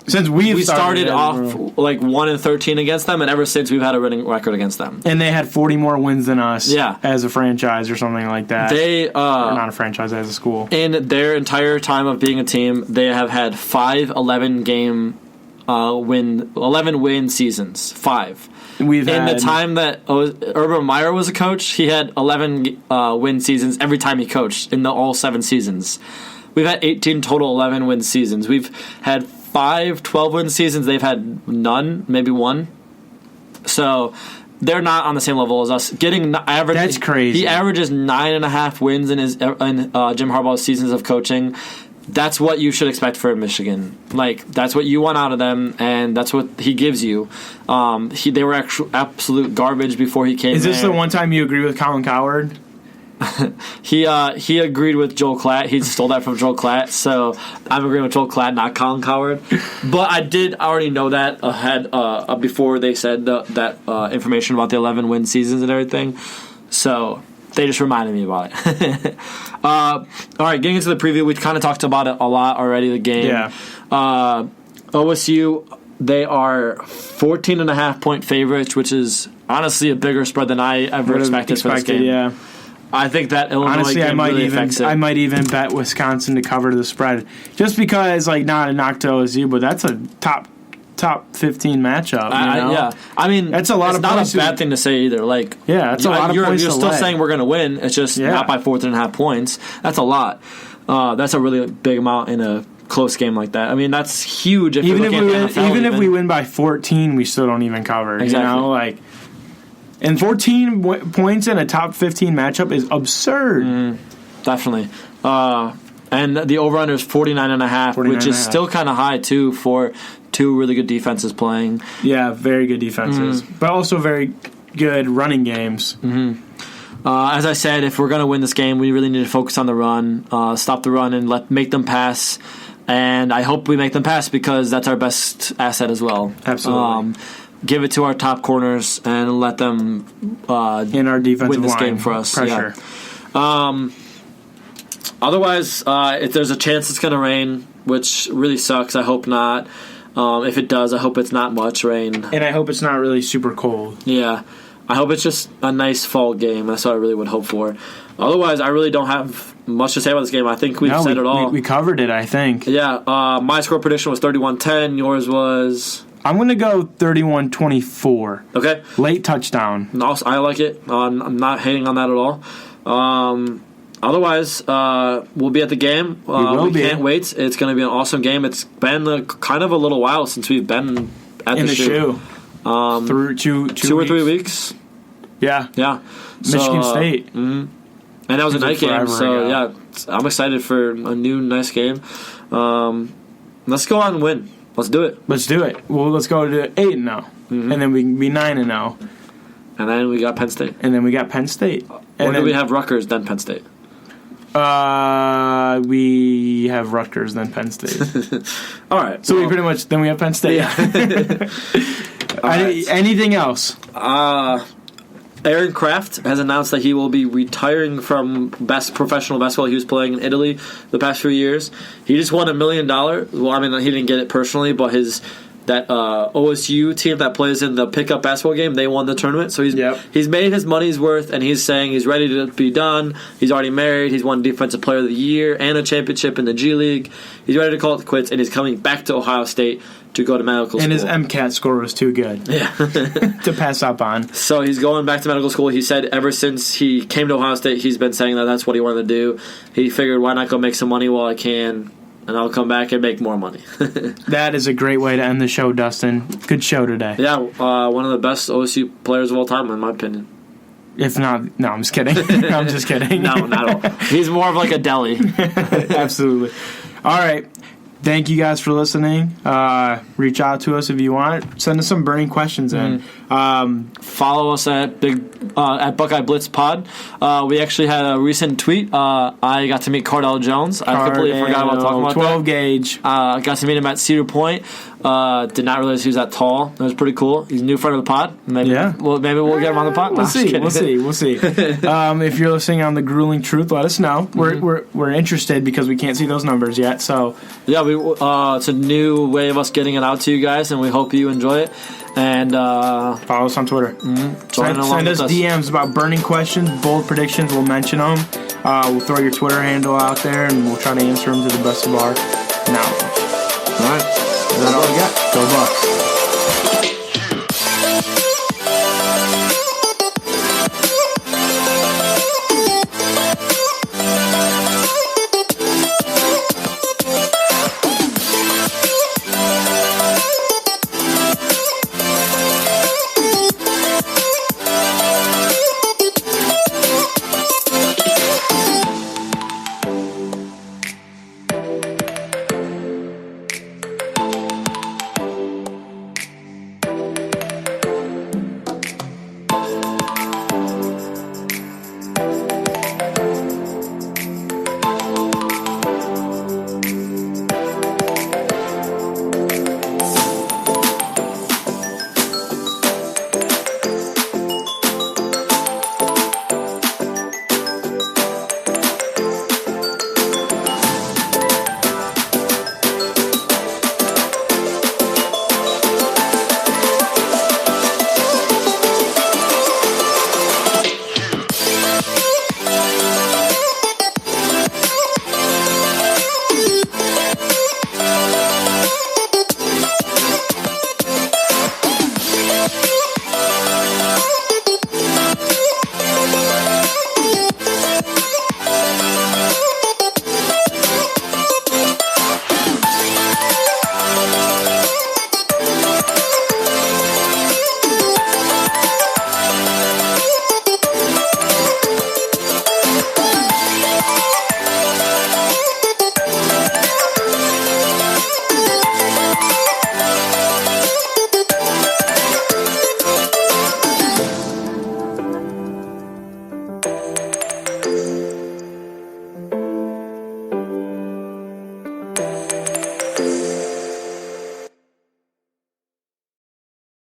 since we started off 1-13 against them, and ever since we've had a winning record against them. And they had 40 more wins than us. Yeah. As a franchise or something like that. They or not a franchise, as a school. In their entire time of being a team, they have had 5 11 win seasons. 5. In the time that Urban Meyer was a coach, he had 11 win seasons every time he coached in all 7 seasons. We've had 18 total 11-win seasons. We've had 5 12-win seasons. They've had none, maybe 1. So they're not on the same level as us. Getting average. That's crazy. He averages 9.5 wins in Jim Harbaugh's seasons of coaching. That's what you should expect for Michigan. That's what you want out of them, and that's what he gives you. They were absolute garbage before he came. Is this the one time you agree with Colin Cowherd? He agreed with Joel Klatt. He stole that from Joel Klatt, so I'm agreeing with Joel Klatt, not Colin Cowherd. But I did already know that ahead before they said that information about the 11-win seasons and everything. So they just reminded me about it. All right, getting into the preview, we kind of talked about it a lot already. The game, yeah. OSU, they are 14.5-point favorites, which is honestly a bigger spread than I ever expected for this game. Yeah. I think that Illinois game really affects it. I might even bet Wisconsin to cover the spread, just because, not a knock to OSU, but that's a top 15 matchup. Yeah, I mean, that's a lot. It's not a bad thing to say either. That's a lot of points. You're still saying we're going to win. It's just not by 14.5 points. That's a lot. That's a really big amount in a close game like that. I mean, that's huge. If if we win by 14, we still don't even cover. Exactly. And 14 points in a top 15 matchup is absurd. Definitely. And the over-under is 49.5, which is still kind of high, too, for 2 really good defenses playing. Yeah, very good defenses. But also very good running games. As I said, if we're going to win this game, we really need to focus on the run, stop the run, and make them pass. And I hope we make them pass, because that's our best asset as well. Absolutely. Give it to our top corners and let them in our defensive win this line game for us. Pressure. Yeah. Otherwise, if there's a chance it's going to rain, which really sucks, I hope not. If it does, I hope it's not much rain. And I hope it's not really super cold. Yeah. I hope it's just a nice fall game. That's what I really would hope for. Otherwise, I really don't have much to say about this game. I think we've said it all. We covered it, I think. Yeah. My score prediction was 31-10. Yours was... I'm going to go 31-24. Okay. Late touchdown. Also, I like it. I'm not hating on that at all. Otherwise, we'll be at the game. We can't wait. It's going to be an awesome game. It's been kind of a little while since we've been at the shoe. Through two or 3 weeks. Yeah. Yeah. Michigan State. And that was a night game. So, yeah, I'm excited for a new, nice game. Let's go out and win. Let's do it. Well, let's go to 8-0. And then we can be 9-0. And then we got Penn State. Or do we have Rutgers, then Penn State? We have Rutgers, then Penn State. All right. So we pretty much, then we have Penn State. Yeah. Right. Anything else? Aaron Kraft has announced that he will be retiring from professional basketball. He was playing in Italy the past few years. He just won $1 million. Well, I mean, he didn't get it personally, but that OSU team that plays in the pickup basketball game, they won the tournament. So he's made his money's worth, and he's saying he's ready to be done. He's already married. He's won Defensive Player of the Year and a championship in the G League. He's ready to call it quits, and he's coming back to Ohio State to go to medical school. And his MCAT score was too good to pass up on. So he's going back to medical school. He said ever since he came to Ohio State, he's been saying that that's what he wanted to do. He figured, why not go make some money while I can, and I'll come back and make more money. That is a great way to end the show, Dustin. Good show today. Yeah, one of the best OSU players of all time, in my opinion. If not, no, I'm just kidding. I'm just kidding. No, not at all. He's more of like a deli. Absolutely. All right. Thank you guys for listening. Reach out to us if you want. Send us some burning questions in. Follow us at Buckeye Blitz Pod. We actually had a recent tweet. I got to meet Cardell Jones. I completely forgot about talking about 12 gauge. Got to meet him at Cedar Point. Did not realize he was that tall. It was pretty cool. He's a new friend of the pod. Maybe we'll get him on the pod. We'll see. If you're listening on the Grueling Truth, let us know. We're interested because we can't see those numbers yet. So yeah, it's a new way of us getting it out to you guys, and we hope you enjoy it. And follow us on Twitter. Send us DMs about burning questions, bold predictions. We'll mention them. We'll throw your Twitter handle out there, and we'll try to answer them to the best of our knowledge. All right. That's all we got. Go Bucks.